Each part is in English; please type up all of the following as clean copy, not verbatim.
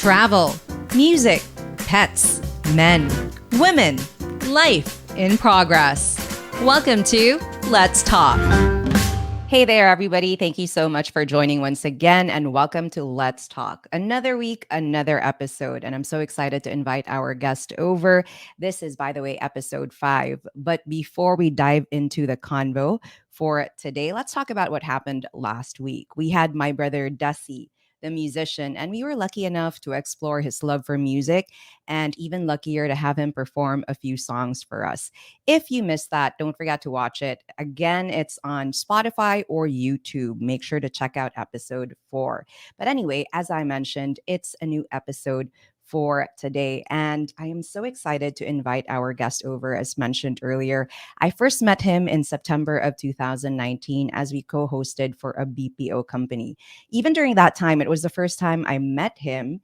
travel, music, pets, men, women, life in progress. Welcome to Let's Talk. Hey there, everybody. Thank you so much for joining once again, and welcome to Let's Talk. Another week, another episode, and I'm so excited to invite our guest over. This is, by the way, episode 5. But before we dive into the convo for today, let's talk about what happened last week. We had my brother Desi, the musician, and we were lucky enough to explore his love for music and even luckier to have him perform a few songs for us. If you missed that, don't forget to watch it. Again, it's on Spotify or YouTube. Make sure to check out episode 4. But anyway, as I mentioned, it's a new episode for today. And I am so excited to invite our guest over, as mentioned earlier. I first met him in September of 2019 as we co hosted for a BPO company. Even during that time, it was the first time I met him.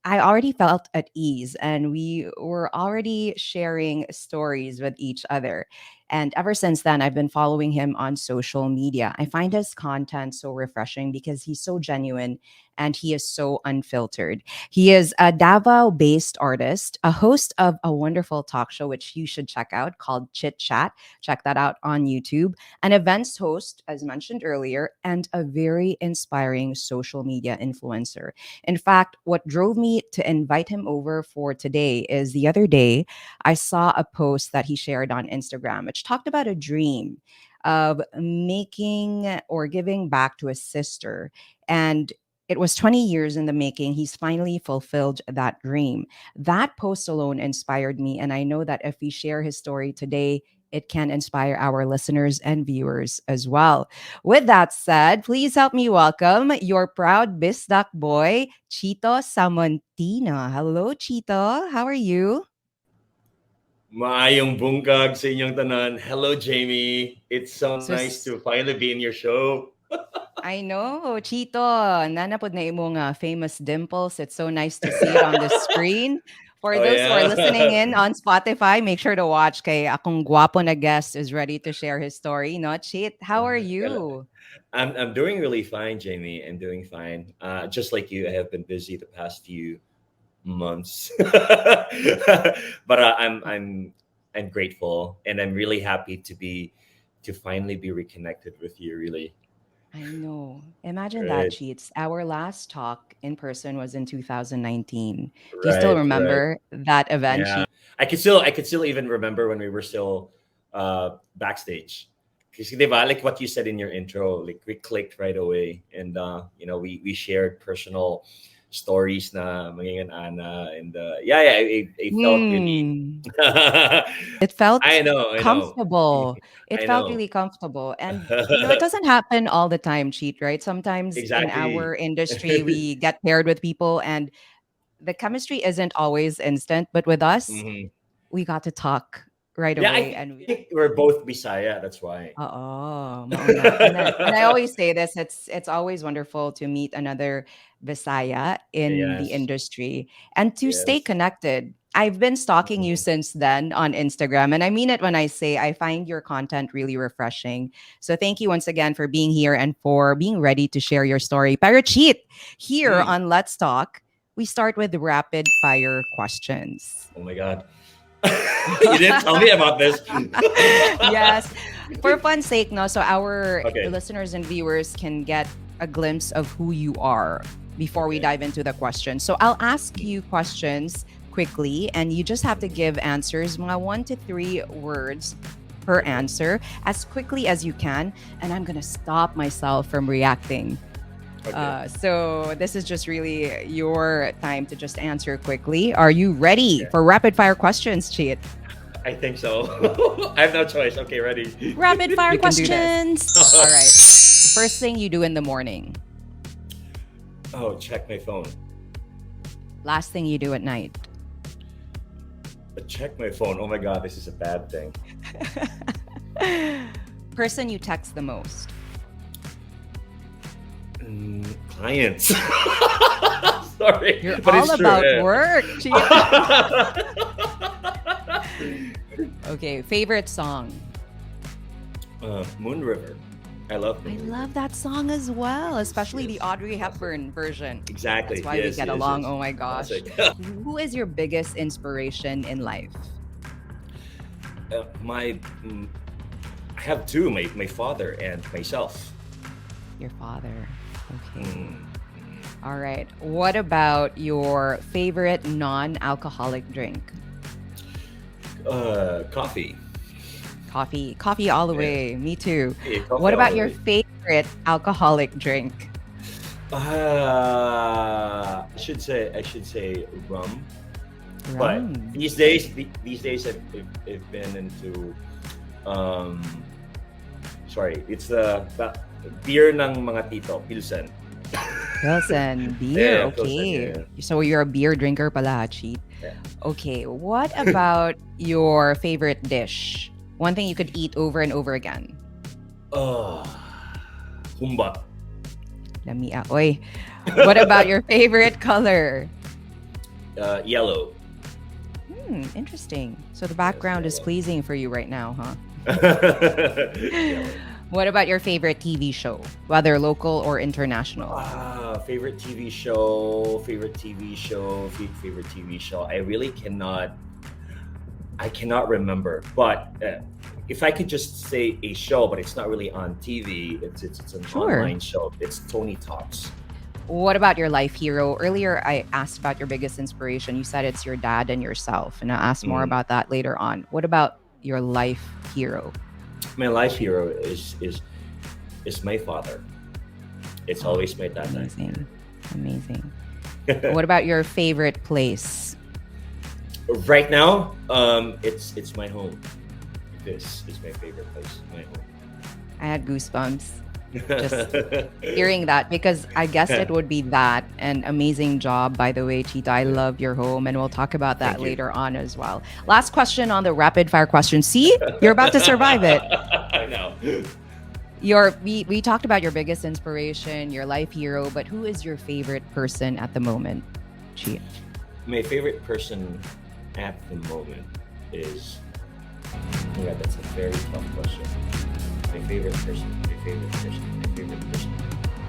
I already felt at ease and we were already sharing stories with each other. And ever since then, I've been following him on social media. I find his content so refreshing because he's so genuine and he is so unfiltered. He is a Davao based artist, a host of a wonderful talk show, which you should check out called Chit. Check that out on YouTube. An events host, as mentioned earlier, and a very inspiring social media influencer. In fact, what drove me to invite him over for today is the other day, I saw a post that he shared on Instagram, which talked about a dream of making or giving back to his sister. And it was 20 years in the making. He's finally fulfilled that dream. That post alone inspired me. And I know that if we share his story today, it can inspire our listeners and viewers as well. With that said, please help me welcome your proud Bisdak boy, Chito Samontina. Hello, Chito. How are you? Maayong bungkag sa inyong tanan. Hello, Jamie. It's so So, nice to finally be in your show. I know, Chito. Nanapod na imong famous dimples. It's so nice to see it on the screen. For Oh, those who are listening yeah. in on Spotify, make sure to watch kay akong guwapo na guest is ready to share his story. No, Chit, how are you? I'm doing really fine, Jamie. I'm doing fine. Just like you, I have been busy the past few months, but I'm grateful, and I'm really happy to finally be reconnected with you. Really, I know. Imagine that, right, Cheats. Our last talk in person was in 2019. Do you still right, right. remember that event, Yeah, Cheat? I could still even remember when we were still backstage. Because like what you said in your intro, like we clicked right away, and we shared personal stories na maging ana, and yeah, I felt really. Hmm. It felt I know, comfortable. It I felt know. really comfortable. And, it doesn't happen all the time, Cheat, right? Sometimes in our Exactly. industry, we get paired with people and the chemistry isn't always instant. But with us, Hmm. we got to talk right Yeah, I away. think And we're both Bisaya. That's why. mao na. And I always say this, it's always wonderful to meet another Visaya in the Yes, industry and to stay yes. connected. I've been stalking you Mhm. since then on Instagram, and I mean it when I say I find your content really refreshing. So thank you once again for being here and for being ready to share your story. Pero Cheat, here Mm. on Let's Talk, we start with rapid fire questions. Oh my God. You didn't tell me about this. Yes. For fun's sake, no. So our Okay. listeners and viewers can get a glimpse of who you are before we Okay. dive into the question. So I'll ask you questions quickly, and you just have to give answers, mga 1 to 3 words per Okay. answer, as quickly as you can. And I'm gonna stop myself from reacting. Okay. So this is just really your time to just answer quickly. Are you ready Okay. for rapid fire questions, Cheat? I think so. I have no choice. Okay, ready. Rapid fire You can do this. questions. All right. First thing you do in the morning. Oh, check my phone. Last thing you do at night. Check my phone. Oh my God, this is a bad thing. Person you text the most. Clients. Sorry, You're but all it's true. about Yeah. work. Okay, favorite song. Moon River. I love I Fournier. love that song as well, Yes, especially the yes. Audrey Classic. Hepburn version. That's Exactly. why we Yes, get yes, along. yes. Oh my gosh. Classic. Who is your biggest inspiration in life? My, I have two, my father and myself. Your father. Okay. Mm. All right. What about your favorite non-alcoholic drink? Coffee. Coffee. Coffee all the Yeah, way. Me too. yeah, coffee What all about the your way. favorite alcoholic drink? I should say rum. But Rum. these days I've been into um sorry, it's the beer ng mga tito, Pilsen. Pilsen. Beer. Yeah, Pilsen, Okay. yeah. So you're a beer drinker pala, Cheat. Yeah. Okay. What about your favorite dish? One thing you could eat over and over again. Oh, humba. Let me Oy. What about your favorite color? Yellow. Interesting. So the Yes, background is yellow. pleasing for you right now, huh? Yellow. What about your favorite TV show, whether local or international? Favorite TV show, favorite TV show, favorite TV show. I cannot remember. But if I could just say a show, but it's not really on TV. It's an Sure. online show. It's Tony Talks. What about your life hero? Earlier, I asked about your biggest inspiration. You said it's your dad and yourself, and I'll ask more Mm. about that later on. What about your life hero? My life hero is my father. It's Oh, always my dad. amazing. Amazing. What about your favorite place? Right now, it's my home. This is my favorite place. My I had goosebumps just home. hearing that because I guessed it would be that. And amazing job, by the way, Chita. I love your home, and we'll talk about that Thank you. later on as well. Last question on the rapid fire question. See, you're about to survive it. I know. We talked about your biggest inspiration, your life hero, but who is your favorite person at the moment? Chi? My favorite person at the moment is. Yeah, that's a very tough question. My favorite person. My favorite person. My favorite person.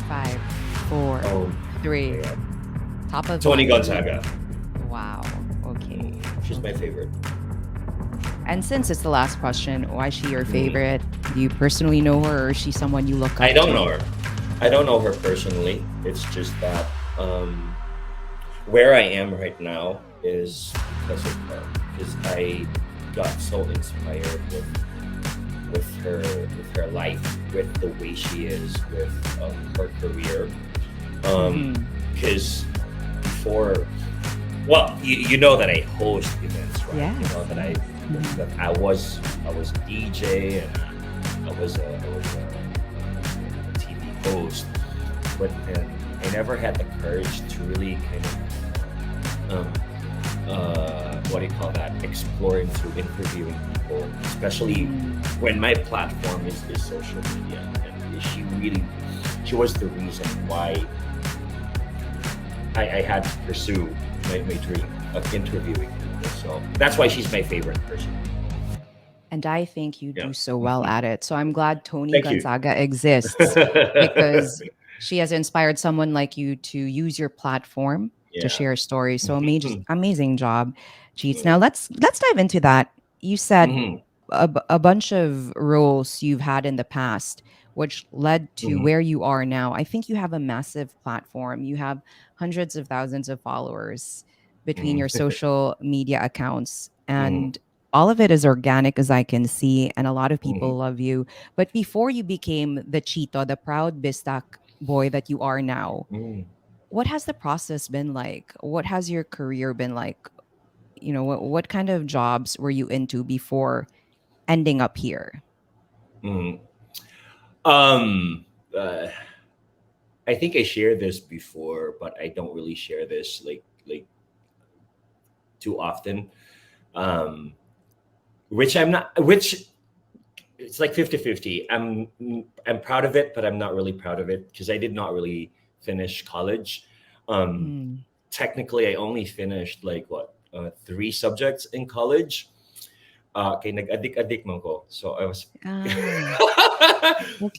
5, 4, Oh, 3. yeah. Top of Tony mind. Gonzaga. Wow. Okay. She's my favorite. And since it's the last question, why is she your favorite? Do you personally know her, or is she someone you look up I don't to? know her. I don't know her personally. It's just that where I am right now is because of her. Because I got so inspired with her life, with the way she is, with her career. Mhm. Because before, well, you know that I host events, right? You Yes. know that I Mhm. that I was a DJ and I was a TV host, but I never had the courage to really kind of what do you call that? Explore into interviewing people, especially when my platform is social media, and she was the reason why I had to pursue my dream of interviewing people. So that's why she's my favorite person. And I think you Yeah. do so well at it. So I'm glad Tony Thank you. Gonzaga exists because she has inspired someone like you to use your platform to Yeah. share stories. So amazing, Mhm. amazing job, Cheats. Yeah. Now let's dive into that. You said Mhm. a bunch of roles you've had in the past, which led to Mhm. where you are now. I think you have a massive platform. You have hundreds of thousands of followers between your Mhm. social media accounts, Mhm. and all of it is organic as I can see, and a lot of Mhm. people love you. But before you became the Chito, the proud Bistak boy that you are now, Mhm. what has the process been like? What has your career been like? What kind of jobs were you into before ending up here? Mhm. Um, uh, I think I shared this before, but I don't really share this like too often. Um, which I'm not. Which it's like 50-50. I'm proud of it, but I'm not really proud of it because I did not really finish college. Um, Mm, Technically, I only finished like what 3 subjects in college. kay nag-addict man ko. So I was Ah,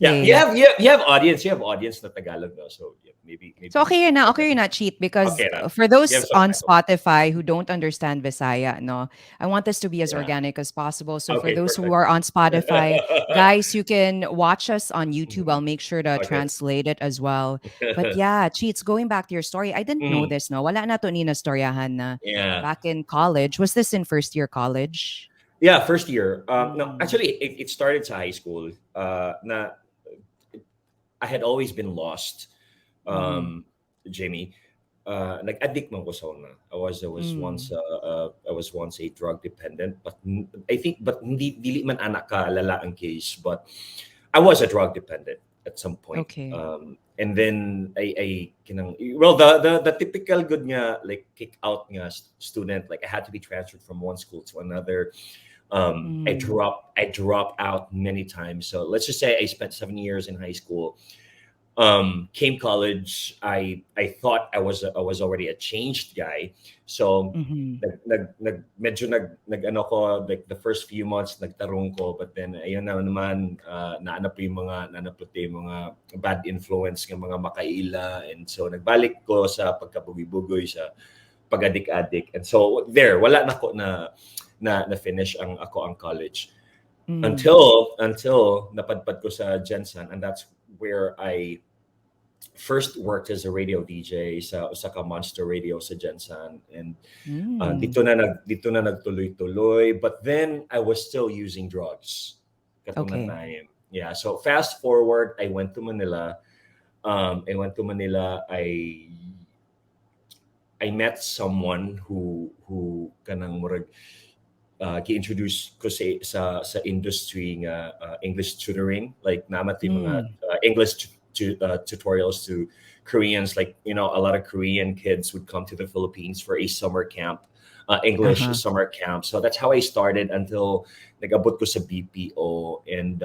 yeah, okay. you have audience, na Tagalog no. So yeah, So maybe okay you're not cheat because okay na. for You those have on subtitles. Spotify who don't understand Visaya, no, I want this to be as Yeah. organic as possible. So for Okay, those who perfect. are on Spotify, guys, you can watch us on YouTube. Mhm. I'll make sure to Okay. translate it as well. But yeah, cheats. Going back to your story, I didn't know Mm, this. No, wala na to ni na storyahan na yeah. back in college. Was this in first year college? Yeah, first year. No, Mm. actually, it started to high school. Na I had always been lost, Mm-hmm. um, Jamie. Nag-addict man ko sa una. Mm. I was once a drug dependent, but I think but hindi dili man anak ka lala ang case, but I was a drug dependent at some point. Okay. And then I kinang well the typical good nga like kick out nga student, like I had to be transferred from one school to another. Mm. I dropped out many times. So let's just say I spent 7 years in high school. Came college, I thought I was already a changed guy. So Mm-hmm. medyo nag ano ko, like the first few months nagtarong ko, but then ayun na naman, naanap ko yung mga bad influence ng mga makaila, and so nagbalik ko sa pagkabugoy-bugoy, sa pag-addict. And so there wala na ko na finish ang college Mm. until napadpad ko sa Jensen, and that's where I first worked as a radio DJ sa Osaka Monster Radio sa Jensen, and Mm. dito na nagtuloy-tuloy, but then I was still using drugs katong na Okay. time. Yeah, so fast forward, I went to Manila. I met someone who kanang murag gi-introduce ko sa industry nga English tutoring, like namat yung mga Mm. English tutorials to Koreans. Like, you know, a lot of Korean kids would come to the Philippines for a summer camp, English Uh-huh. summer camp. So that's how I started until nag-abot ko sa BPO. And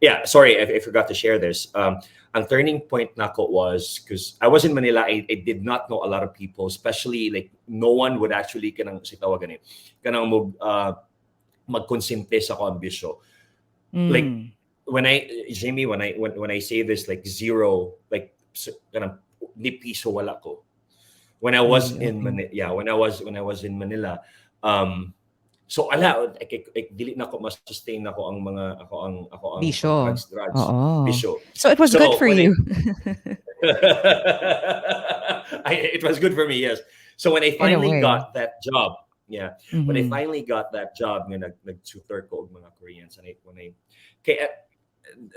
yeah, sorry, I forgot to share this. Ang turning point nako was because I was in Manila. I did not know a lot of people, especially like no one would actually kanang sitawa gani kanang magkonsente sa ko ambisyo. Like Mm. when I Jamie, when I say this, like zero, like kanang ni piso wala ko. When I was Really? in Okay. Manila, yeah, when I was in Manila, so ala, dili na ko ma-sustain ako ang mga ako ang Bisyo. drugs Oo. bisyo. So it was good So for when I you. it was good for me, yes. So when I In a finally way. got that job, yeah, when I Mhm. finally got that job, nga nag-tutor ko og mga Koreans, and kaya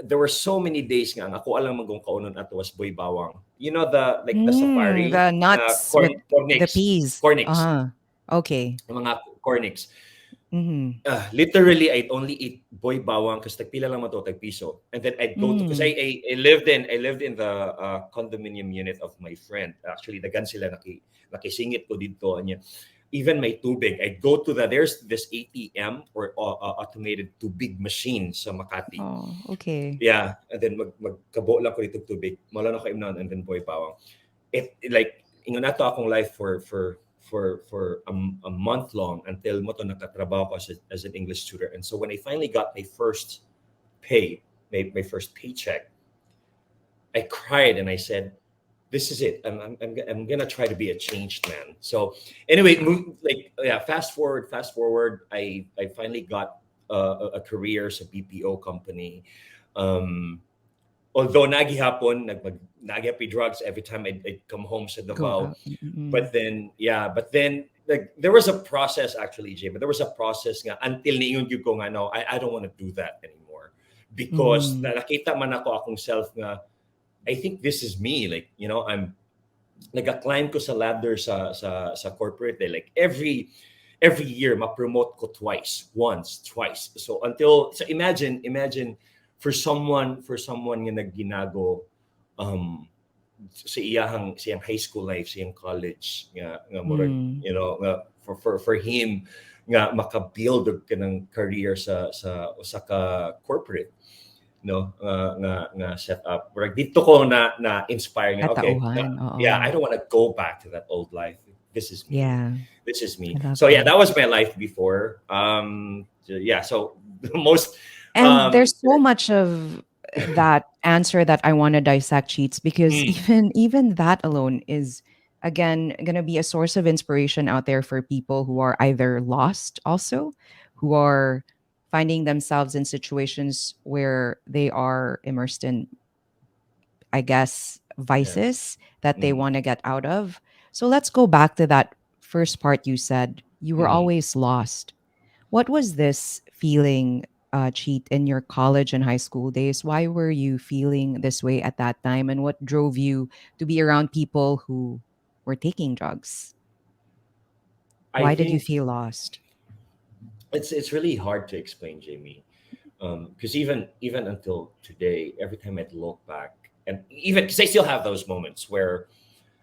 there were so many days nga ako alam magong kaunon ato was boy bawang. You know the Mm, safari the nuts with the peas. cornix, Uh-huh. Okay. mga cornix. Mhm. Literally, I'd only eat boy bawang because tagpila lang mato piso, and then I'd go to because Mm. I lived in the condominium unit of my friend. Actually, dagan sila nakisingit ko dito anya. Even my tubig, I'd go to there's this ATM or automated tubig machine sa Makati. Oh, okay. Yeah, and then magkabo lang ko dito tubig. Mala na ko imnon, and then boy bawang. Like ingon ato akong life for a month long until mo to nakatrabaho ko as an English tutor. And so when I finally got my first my first paycheck, I cried and I said, "This is it. I'm gonna try to be a changed man." So anyway, fast forward. I finally got a career as a BPO company. Um, Although nagihapi drugs every time I'd come home sa Go Davao. out. Mm. But then like there was a process actually, Jay. But there was a process nga until niingon gyud ko nga no, I don't want to do that anymore because Mm. nakita man ako akong self nga I think this is me. Like, you know, I'm nag-climb ko sa ladder sa corporate eh. Like every year ma-promote ko once, twice. So imagine for someone nga nagginago sa iyang high school life, sa iyang college nga murag, Mm. you know, nga for him nga maka-build og kanang career sa usa ka corporate, no, nga set up. Murag dito ko na inspire nga okay. Katauhan, Yeah, I oo. don't want to go back to that old life. this is me. Yeah, This is me. I love So yeah, that. that was my life before. Yeah. So the most. And Um, there's so much of that answer that I want to dissect, Cheats, because mm, even that alone is again going to be a source of inspiration out there for people who are either lost also, who are finding themselves in situations where they are immersed in, I guess, yeah. vices that they Mm, want to get out of. So let's go back to that first part. You said you were mm. always lost. What was this feeling, Cheat, in your college and high school days? Why were you feeling this way at that time? And what drove you to be around people who were taking drugs? I Why did you think feel lost? it's really hard to explain, Jamie. Because even until today, every time I look back, and even because I still have those moments where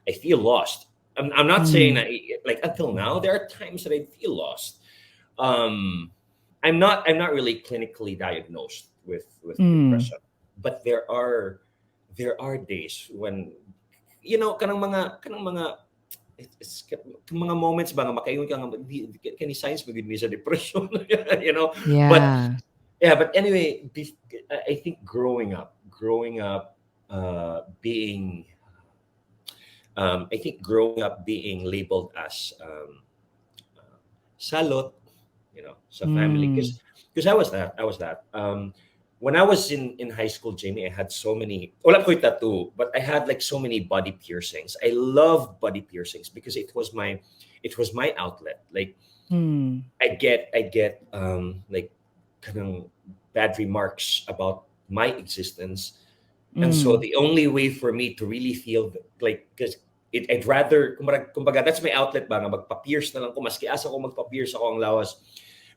I feel lost. I'm not saying Mm, that like until now there are times that I feel lost. Um, I'm not really clinically diagnosed with mm, depression, but there are days when kanang mga mga moments ba nga makaingon ka nga kani signs magud mi sa depression you know but yeah. yeah, but anyway, I think growing up, being, I think growing up being labeled as uh, salot, sa family, Mm, because I was that. When I was in high school, Jamie, I had so many. Wala ko yung tattoo, but I had like so many body piercings. I love body piercings because it was my outlet. Like mm, I get like kanang bad remarks about my existence, and so mm, the only way for me to really feel like because I'd rather kumbaga that's my outlet ba nga magpa-pierce na lang ko maski asa ko magpa-pierce ako ang lawas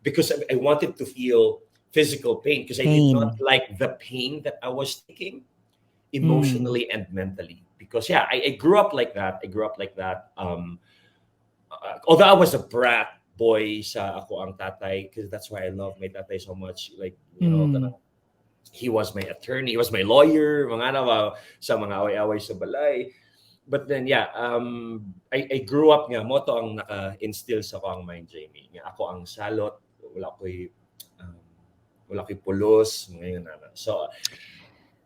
because I wanted to feel physical pain because I did not pain. like the pain that I was taking Mm, emotionally and mentally because yeah I grew up like that. I grew up like that. Although I was a brat boy sa ako ang tatay because that's why I love my tatay so much. Like, mm. kanang, he was my attorney, he was my lawyer, mga nawa sa mga away-away sa balay. But then, yeah, I grew up nga, mo to ang naka-instill sa ko ang mind, Jamie. Nga ako ang salot, um, wala ko'y pulos, ngayon na. So,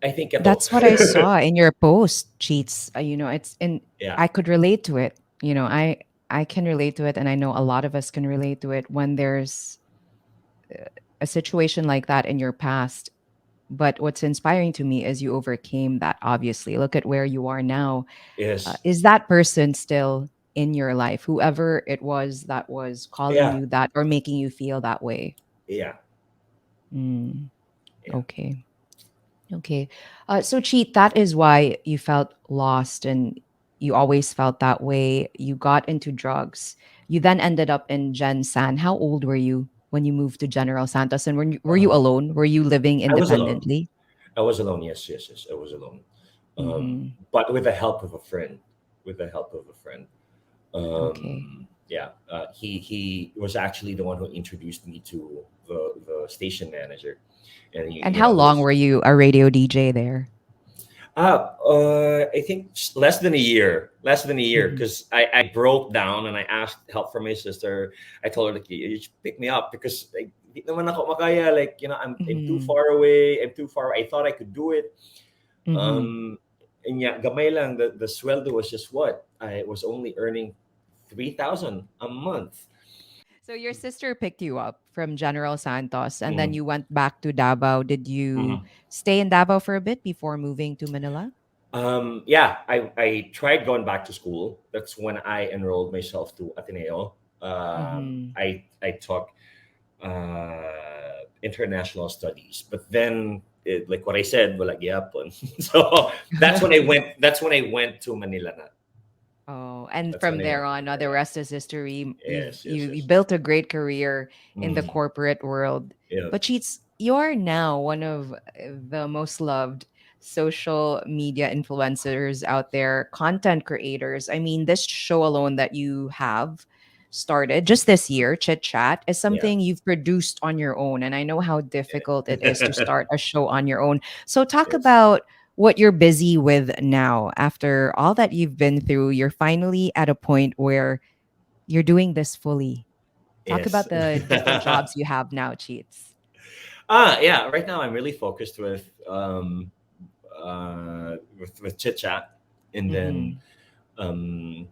I think ito. That's what I saw in your post, Cheats. It's and Yeah. I could relate to it. I can relate to it, and I know a lot of us can relate to it when there's a situation like that in your past. But what's inspiring to me is you overcame that. Obviously, look at where you are now. Yes. Is that person still in your life? Whoever it was that was calling Yeah. you that or making you feel that way. Yeah. Mm, Yeah. okay. Okay. So, Cheat, that is why you felt lost and you always felt that way. You got into drugs. You then ended up in Gen San. How old were you when you moved to General Santos? And were you Uh, alone? Were you living I was alone. independently? I was alone. Yes, yes, yes. I was alone. Mm-hmm. But with the help of a friend. With the help of a friend. Okay. Yeah. He was actually the one who introduced me to the station manager, and And how long who's were you a radio DJ there? I think less than a year. Less than a year, Mm-hmm. because I broke down and I asked help from my sister. I told her like you should pick me up because like, di naman ako makaya. Like I'm too Mm-hmm. far away. I'm too far. I thought I could do it. Mm-hmm. Um, and yeah, gamay lang. The sweldo was just what I was only earning 3,000 a month. So your sister picked you up from General Santos and then Mhm, you went back to Davao. Did you mhm. stay in Davao for a bit before moving to Manila? Yeah, I tried going back to school. That's when I enrolled myself to Ateneo. Mm-hmm. I took international studies, but then like what I said, wala gyapon. So that's when I went. That's when I went to Manila. Na. Oh, and That's when from I there went to on, the Manila. rest is history. Yes, You yes, you yes. built a great career in the Mm, corporate world. yeah, But Cheats, you're now one of the most loved social media influencers out there, content creators. I mean, this show alone that you have started just this year, Chit Chat, is yeah, something you've produced on your own. And I know how difficult it is to yeah. start a show on your own. So talk Yes. about what you're busy with now after all that you've been through. You're finally at a point where you're doing this fully. Talk Yes. about the different jobs you have now, Cheats. Yeah. Right now, I'm really focused with chit chat, and then Mm-hmm. um,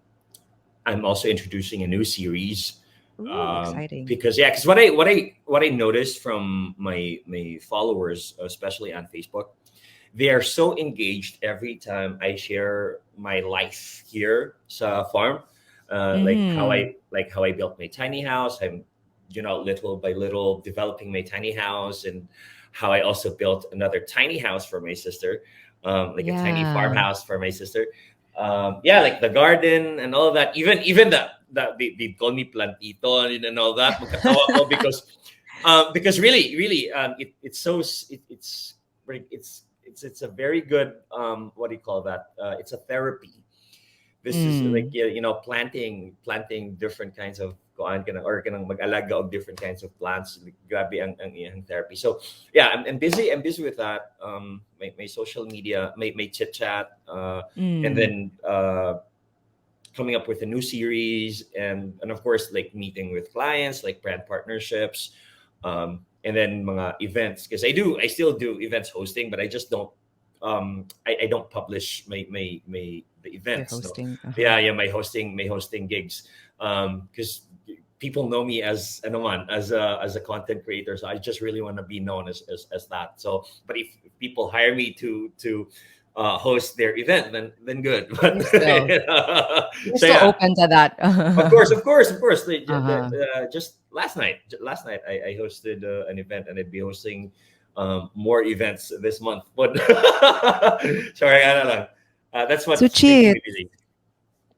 I'm also introducing a new series Ooh, exciting. because yeah, because what I noticed from my followers, especially on Facebook, they are so engaged every time I share my life here sa farm, Mm-hmm. like how I built my tiny house. I'm, little by little developing my tiny house, and how I also built another tiny house for my sister, like a tiny Yeah. farmhouse for my sister. Yeah, like the garden and all of that. Even they call me plantito and all that. Magkatawa ko because really it's so it's a very good what do you call that? It's a therapy. This is like, Mm. planting different kinds of kuan ka or kanang mag-alaga of different kinds of plants. Like, grabe ang iyang therapy. So yeah, I'm busy with that. My social media, my chit chat, and Mm. then coming up with a new series, and of course, like meeting with clients, like brand partnerships, and then mga events, because I still do events hosting, but I just don't I don't publish my the You're events, no. hosting. Uh-huh. Yeah, my hosting gigs, because people know me as ano man, as a content creator, so I just really want to be known as that. So but if people hire me to host their event, then good. But You're still you're so still yeah, open to that. of course. Uh-huh. Just last night, I hosted an event, and I'd be hosting more events this month. But sorry, I don't know. That's So what's making Chit, me busy.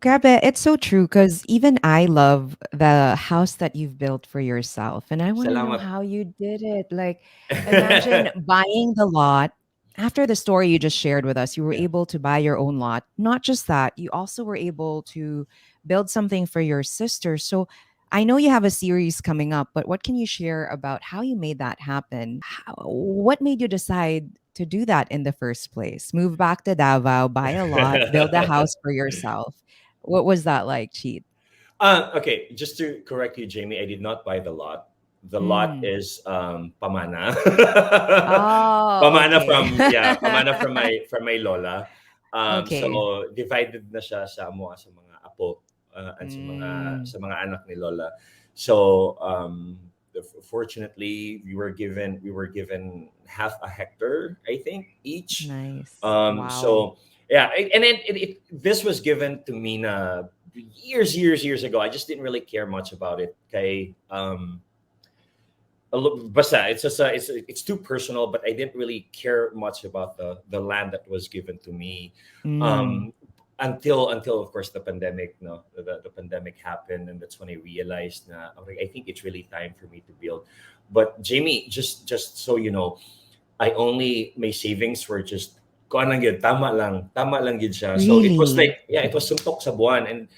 Grabe, it's so true because even I love the house that you've built for yourself. And I want to know Salamat. how you did it. Like, imagine buying the lot. After the story you just shared with us, you were Yeah. able to buy your own lot. Not just that, you also were able to build something for your sister. So I know you have a series coming up, but what can you share about how you made that happen? What made you decide to do that in the first place? Move back to Davao, buy a lot, build a house for yourself. What was that like, Cheat? Okay, just to correct you, Jamie, I did not buy the lot. The lot Mm. is pamana. Oh, Pamana okay. from yeah, pamana from my lola. Okay. So divided na siya sa mga apo, at Mm. sa mga anak ni lola. So fortunately, we were given half a hectare, I think, each. Nice. Wow. So yeah, and then this was given to me na years ago. I just didn't really care much about it. Okay, basta it's just it's too personal, but I didn't really care much about the land that was given to me, Mm. um, until of course the pandemic. No, the pandemic happened, and that's when I realized na okay, I think it's really time for me to build. But Jamie, just so you know, I only my savings were just kuan lang yun, tama lang yun siya. So it was Really? like yeah, it was suntok sa buwan. And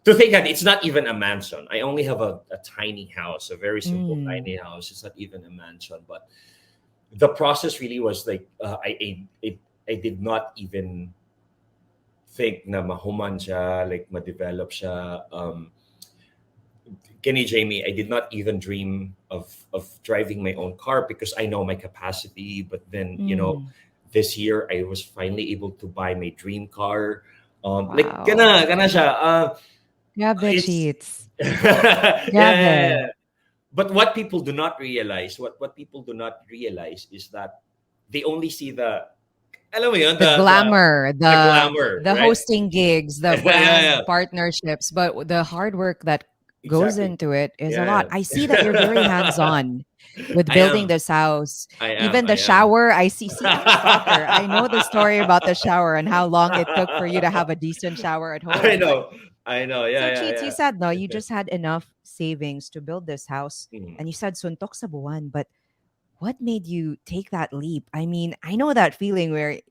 to think that it's not even a mansion. I only have a tiny house, a very simple Mm. tiny house. It's not even a mansion, but the process really was like I did not even think na mahuman siya, like ma-develop siya. Kenny Jamie, I did not even dream of driving my own car because I know my capacity. But then, Mm. this year I was finally able to buy my dream car. Like Wow. kana siya. Grabe, It's Cheats. yeah, yeah, Grabe. yeah. But what people do not realize, what people do not realize is that they only see alam mo yun, The glamour, the the glamour, the right? hosting gigs, the Yeah, yeah, brand partnerships, but the hard work that goes exactly. into it is a lot. Yeah, I see that you're very yeah. hands-on with I building am, this house. I am, Even I the am. shower, I see I'm a stalker. I know the story about the shower and how long it took for you to have a decent shower at I home. But know, I know. Yeah, so yeah, Cheats, you said no, you yeah. just had enough savings to build this house Mhm. and you said suntok sa buwan, but what made you take that leap? I mean, I know that feeling where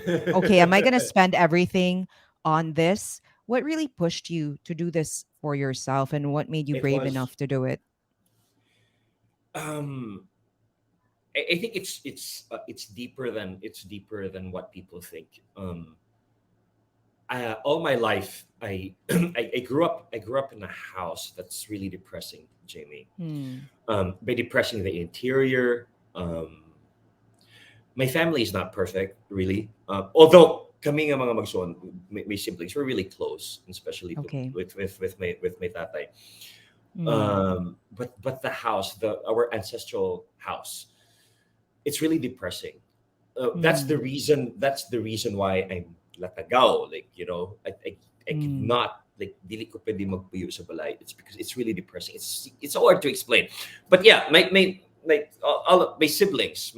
okay, am I going to spend everything on this? What really pushed you to do this for yourself and what made you It brave was. enough to do it? Um, I think it's deeper than what people think. all my life, I grew up in a house that's really depressing, Jamie. Mm. By depressing, the interior. My family is not perfect, really. Although kami nga mga magsuon, may siblings, we're really close, especially Okay. with my tatay. Mm. But the house, the our ancestral house, it's really depressing. Mm. That's the reason why I'm latagaw. Like, I could Mm. not, like, dili ko pwede magpuyo sa balay. It's because it's really depressing. It's so hard to explain. But yeah, all my siblings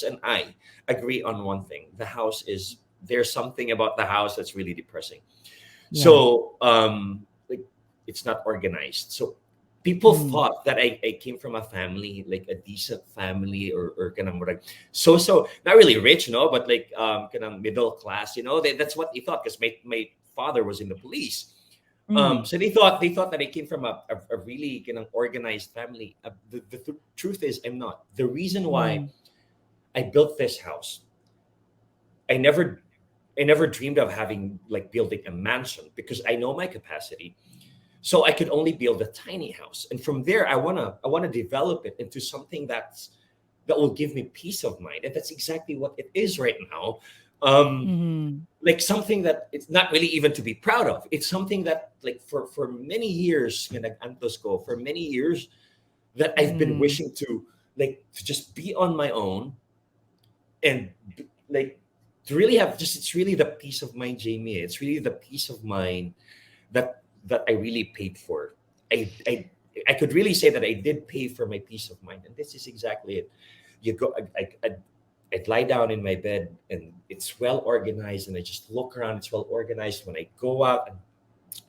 and I agree on one thing. There's something about the house that's really depressing. Yeah. So like, it's not organized. So people Mm. thought that I came from a family, like a decent family, or kanang murag, so not really rich, no, but like kanang middle class, that's what they thought, because my father was in the police. Mm. So they thought that I came from a really kanang organized family. The truth is, I'm not. The reason why Mm. I built this house, I never I never dreamed of having, like, building a mansion, because I know my capacity. So I could only build a tiny house, and from there I wanna develop it into something that will give me peace of mind, and that's exactly what it is right now. Mm. Like, something that it's not really even to be proud of. It's something that, like, for many years, for many years, that I've been Mm. wishing to just be on my own, and like, to really have, just, it's really the peace of mind, Jamie. It's really the peace of mind that I really paid for. I could really say that I did pay for my peace of mind, and this is exactly it. You go, I'd lie down in my bed, and it's well organized, and I just look around. It's well organized. When I go out and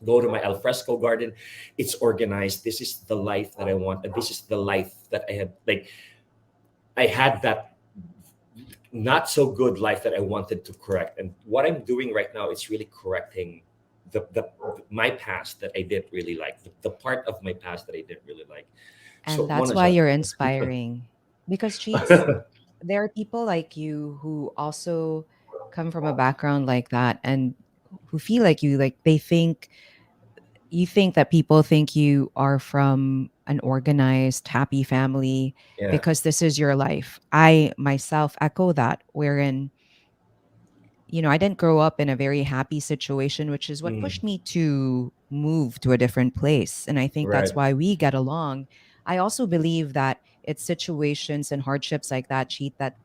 go to my alfresco garden, it's organized. This is the life that I want, and this is the life that I had. Like, I had that not so good life that I wanted to correct. And what I'm doing right now is really correcting the my past that I didn't really like, the part of my past that I didn't really like. And So that's one why is you're inspiring. Because cheats, there are people like you who also come from a background like that and who feel like you, like they think you think that people think you are from an organized, happy family yeah. because this is your life. I myself echo that, wherein, I didn't grow up in a very happy situation, which is what Mm, pushed me to move to a different place. And I think that's right. why we get along. I also believe that it's situations and hardships like that, Cheat, that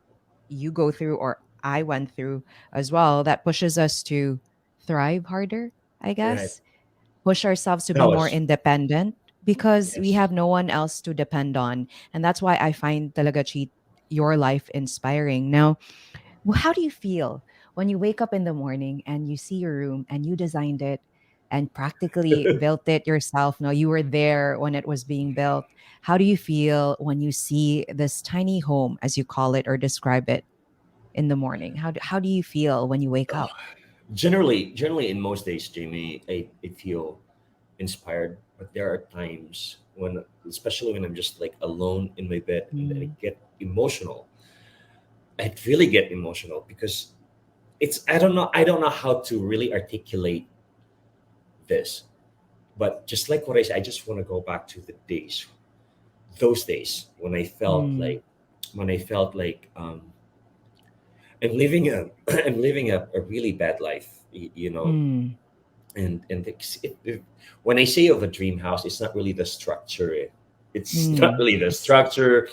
you go through or I went through as well, that pushes us to thrive harder, I Right. guess, push ourselves to be That more was, independent because we yes. have no one else to depend on. And that's why I find talaga, Cheat, your life inspiring. Now, well, how do you feel when you wake up in the morning and you see your room and you designed it and practically built it yourself? No, you were there when it was being built. How do you feel when you see this tiny home, as you call it or describe it, in the morning? How do you feel when you wake Oh, up? generally in most days, Jamie, I feel inspired, but there are times when, especially when I'm just, like, alone in my bed, and I Mm, get emotional. I really get emotional because I don't know how to really articulate this. But just like what I said, I just want to go back to those days when I felt mm, like, I'm living a I'm living a really bad life, mm, and when I say of a dream house, it's not really the structure. It's not mm. really the It's structure.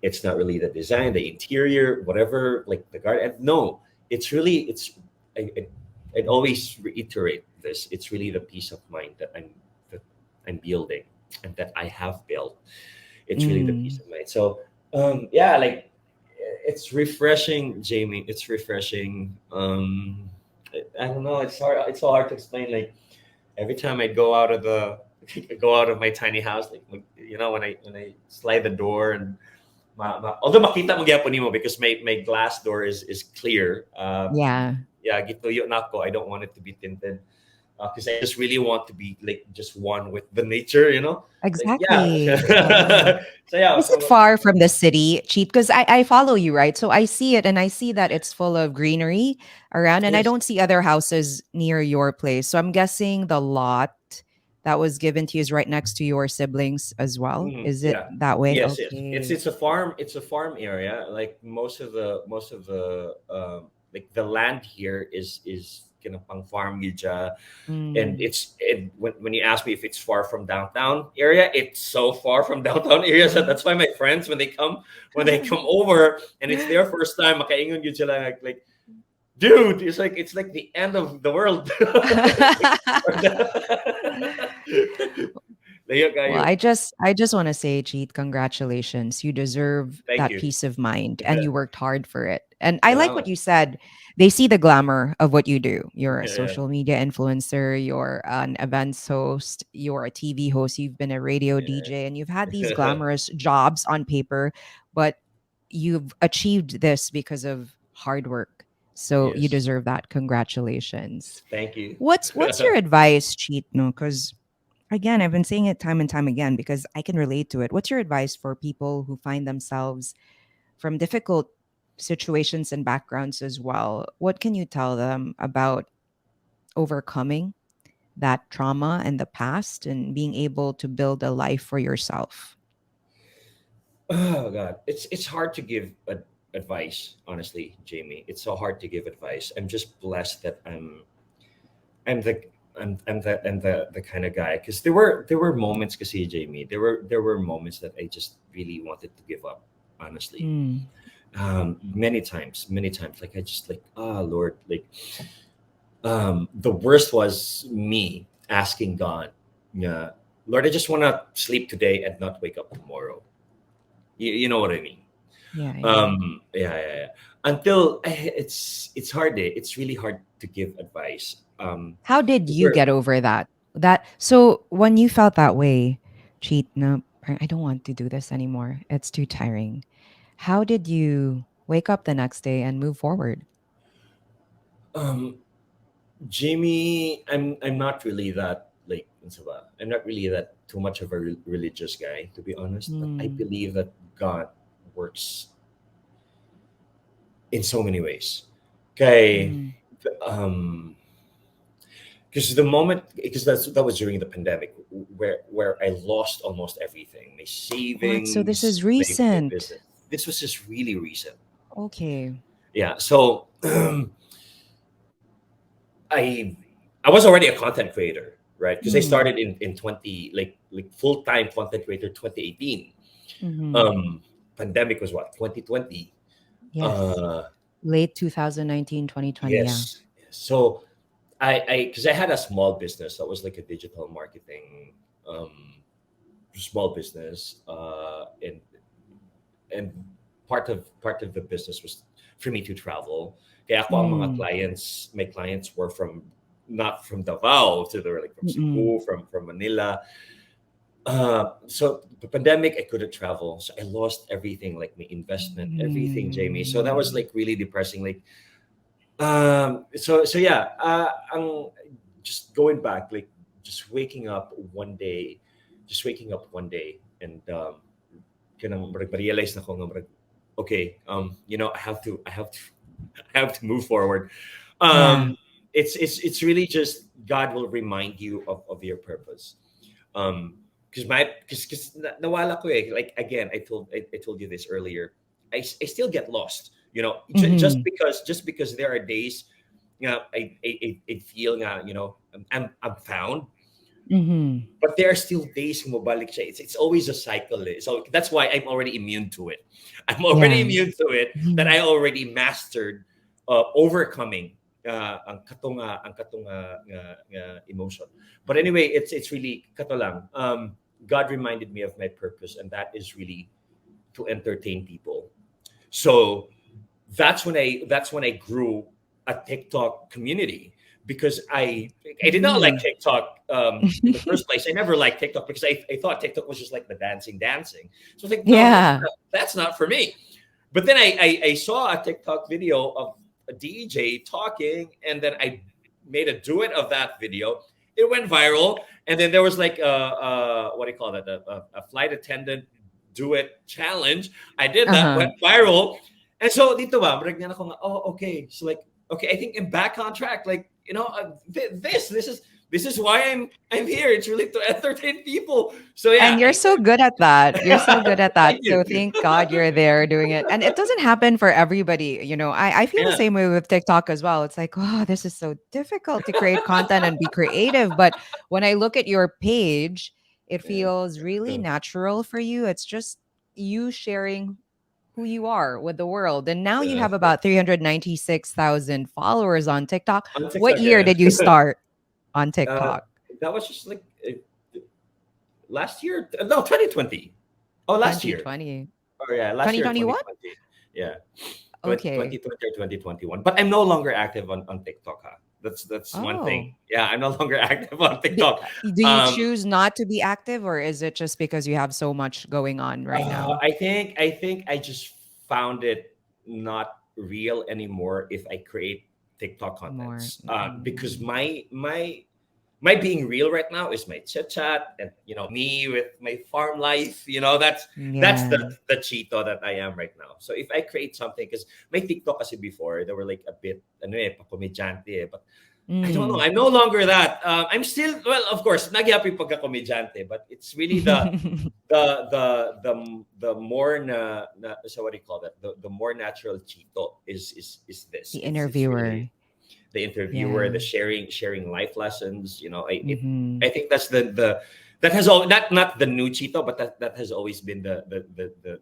It's not really the design, the interior, whatever, like the garden. No, it's really it's. I'd always reiterate this. It's really the peace of mind that I'm building and that I have built. It's really the peace mm, of mind. So yeah, like, it's refreshing, Jamie. It's refreshing. I don't know. It's hard. It's so hard to explain. Like, every time I go out of the go out of my tiny house, like, when I slide the door, and although makita mo gyapon nimo because my glass door is clear. yeah. Yeah, gituyo na ako. I don't want it to be tinted. because I just really want to be like just one with the nature, like yeah. Exactly. Mm-mm. So yeah, Is it so far from the city, Cheat? Because I follow you, right? So I see it and I see that it's full of greenery around, and I yes, don't see other houses near your place. So I'm guessing the lot that was given to you is right next to your siblings as well. Is it yeah, that way? yes. It's Okay. it's a farm. It's a farm area. Like most of the like the land here is pang farm gidya. And Mm. when you ask me if it's far from downtown area, it's so far from downtown area. So that's why my friends when they come over and it's their first time, makaingon yun sila like, dude, it's like the end of the world. Layo Well, kayo. I just want to say, Cheat, congratulations. You deserve Thank that you. peace of mind and you worked hard for it. And I like what Salamat. you said. They see the glamour of what you do. You're a Yeah, social media influencer, you're an events host, you're a TV host, you've been a radio DJ, and you've had these yeah. glamorous jobs on paper, but you've achieved this because of hard work. So you Yes. deserve that. Congratulations. Thank you. What's your advice, Cheat? No, because again, I've been saying it time and time again because I can relate to it. What's your advice for people who find themselves from difficult situations and backgrounds as well? What can you tell them about overcoming that trauma and the past and being able to build a life for yourself? Oh God, it's hard to give advice. Honestly, Jamie, it's so hard to give advice. I'm just blessed that I'm the I'm the kind of guy, because there were moments, kasi Jamie, there were moments that I just really wanted to give up. Honestly, Mm. many times, like I just like, Lord, like the worst was me asking God, yeah, Lord, I just want to sleep today and not wake up tomorrow. You know what I mean? Yeah, yeah. Yeah, yeah, yeah. Until it's hard. It's really hard to give advice. How did 'Cause you get over that? That so when you felt that way, Cheat, no, I don't want to do this anymore. It's too tiring. How did you wake up the next day and move forward? um, Jamie, I'm not really that like ano ba? I'm not really that too much of a religious guy, to be honest. But I Mm, believe that God works in so many ways. Okay, mm. um, because the moment, because that was during the pandemic, where I lost almost everything, my What? So this savings, is my recent. business. This was just really recent. Okay. Yeah, so I I was already a content creator, right? Because I Mm, started in 20, like full-time content creator 2018. hmm. Um Pandemic was what, 2020. Yes. Uh Late 2019, 2020. Yeah. yes. So I because I had a small business that was like a digital marketing small business, and part of the business was for me to travel. Kaya ako ang mga Mm, clients, my clients were from not from Davao, so they were like from mm, Cebu, from Manila. So the pandemic, I couldn't travel, so I lost everything, like my investment, everything, Jamie. So that was mm, like really depressing. Like, so yeah, just going back, like just waking up one day, and kanang realize na ko nga okay, I have to move forward. yeah. It's really just God will remind you of your purpose. Because nawala ko eh. Like again, I told you this earlier. I still get lost. Just Mm-hmm. because there are days, I feel nga, I'm found, Mm-hmm. but there are still days bumabalik siya. It's always a cycle. Eh. So that's why I'm already immune to it. I'm already Yeah. immune to it, that Mhm. I already mastered overcoming ang katunga nga emotion. But anyway, it's really kato lang. God reminded me of my purpose, and that is really to entertain people. So that's when I grew a TikTok community, because I did not like Mm. TikTok in the first place. I never liked TikTok because I thought TikTok was just like the dancing. So I was like, no, Yeah. that's not for me. But then I saw a TikTok video of a DJ talking, and then I made a duet of that video, it went viral. And then there was like what do you call that? A flight attendant do it challenge. I did that, Uh-huh. went viral. And so dito ba, maragyan ako nga, oh, okay. So like, okay, I think I'm back on track. Like, this is why I'm here. It's really to entertain people. So yeah, And you're so good at that. You're so good at that. thank So you. thank God you're there doing it. And it doesn't happen for everybody. I feel the Yeah, same way with TikTok as well. It's like, oh, this is so difficult to create content and be creative. But when I look at your page, it feels really yeah. natural for you. It's just you sharing who you are with the world. And now you Yeah. have about 396,000 followers on TikTok. On What TikTok, year yeah. did you start on uh, TikTok? that was just like last year. No, 2020. Oh, last year. 2020. Oh yeah, last year 2021? 2020. Yeah, Okay. 2020 or 2021. But I'm no longer active on TikTok. Huh? That's one thing. Oh. Yeah, I'm no longer active on Be TikTok. do you Um, choose not to be active, or is it just because you have so much going on right now? I think I just found it not real anymore if I create TikTok More. contents. Because my being real right now is my chit chat and me with my farm life. That's Yeah. the Chito that I am right now. So if I create something, because my TikTok kasi before they were like a bit pa-komedyante but I don't know. Mm. I'm no longer that. I'm still, well, of course, nagyapi pagka-komedyante, but it's really the more so what do you call that? The more natural Chito is this. The It's really interviewer. the interviewer, the Yeah. sharing life lessons. Mhm. I think that's the that has all not the new Chito, but that has always been the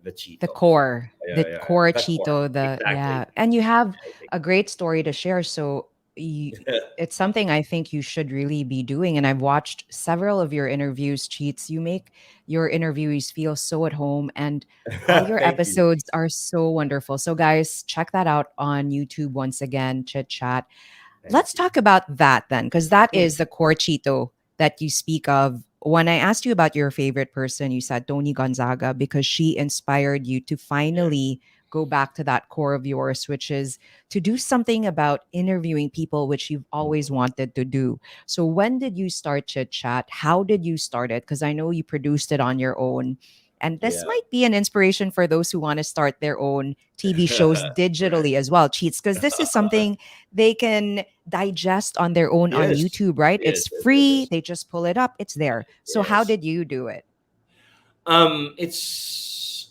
The Chito. core. Yeah, The yeah, yeah. core The core, Cheeto, the exactly. yeah. And you have I think. a great story to share, so it's something I think you should really be doing. And I've watched several of your interviews, Cheats. You make your interviewees feel so at home, and all your Thank you. episodes are so wonderful. So guys, check that out on YouTube once again, Chit Chat. Thank Let's you. talk about that then, because that Mm. is the core Cheeto that you speak of. When I asked you about your favorite person, you said Tony Gonzaga because she inspired you to Yeah. finally go back to that core of yours, which is to do something about interviewing people, which you've always Mm. wanted to do. So, when did you start Chit Chat? How did you start it? Because I know you produced it on your own. And this Yeah. might be an inspiration for those who want to start their own TV shows Right. digitally as well, Cheats, because this is something they can digest on their own on Yes. YouTube, right? Yes. It's Yes. Yes. free. Yes. They just pull it up. It's there. So how Yes. did you do it? It's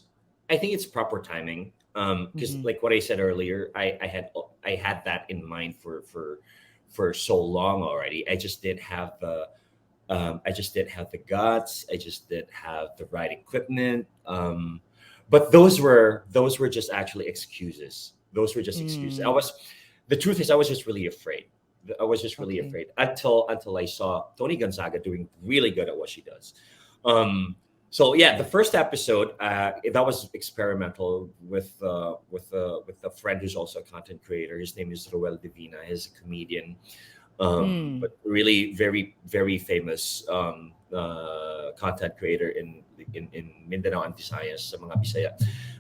I think it's proper timing. Because Hmm. like what I said earlier, I had that in mind for so long already. I just didn't have the guts. I just didn't have the right equipment. But those were just actually excuses. Those were just excuses. Mm, The truth is I was just really afraid. I was just really okay. afraid until I saw Tony Gonzaga doing really good at what she does. Um, so yeah, the first episode that was experimental with a friend who's also a content creator. His name is Roel Divina. He's a comedian, Mm, but really very very famous content creator in Mindanao and Visayas sa mga Bisaya.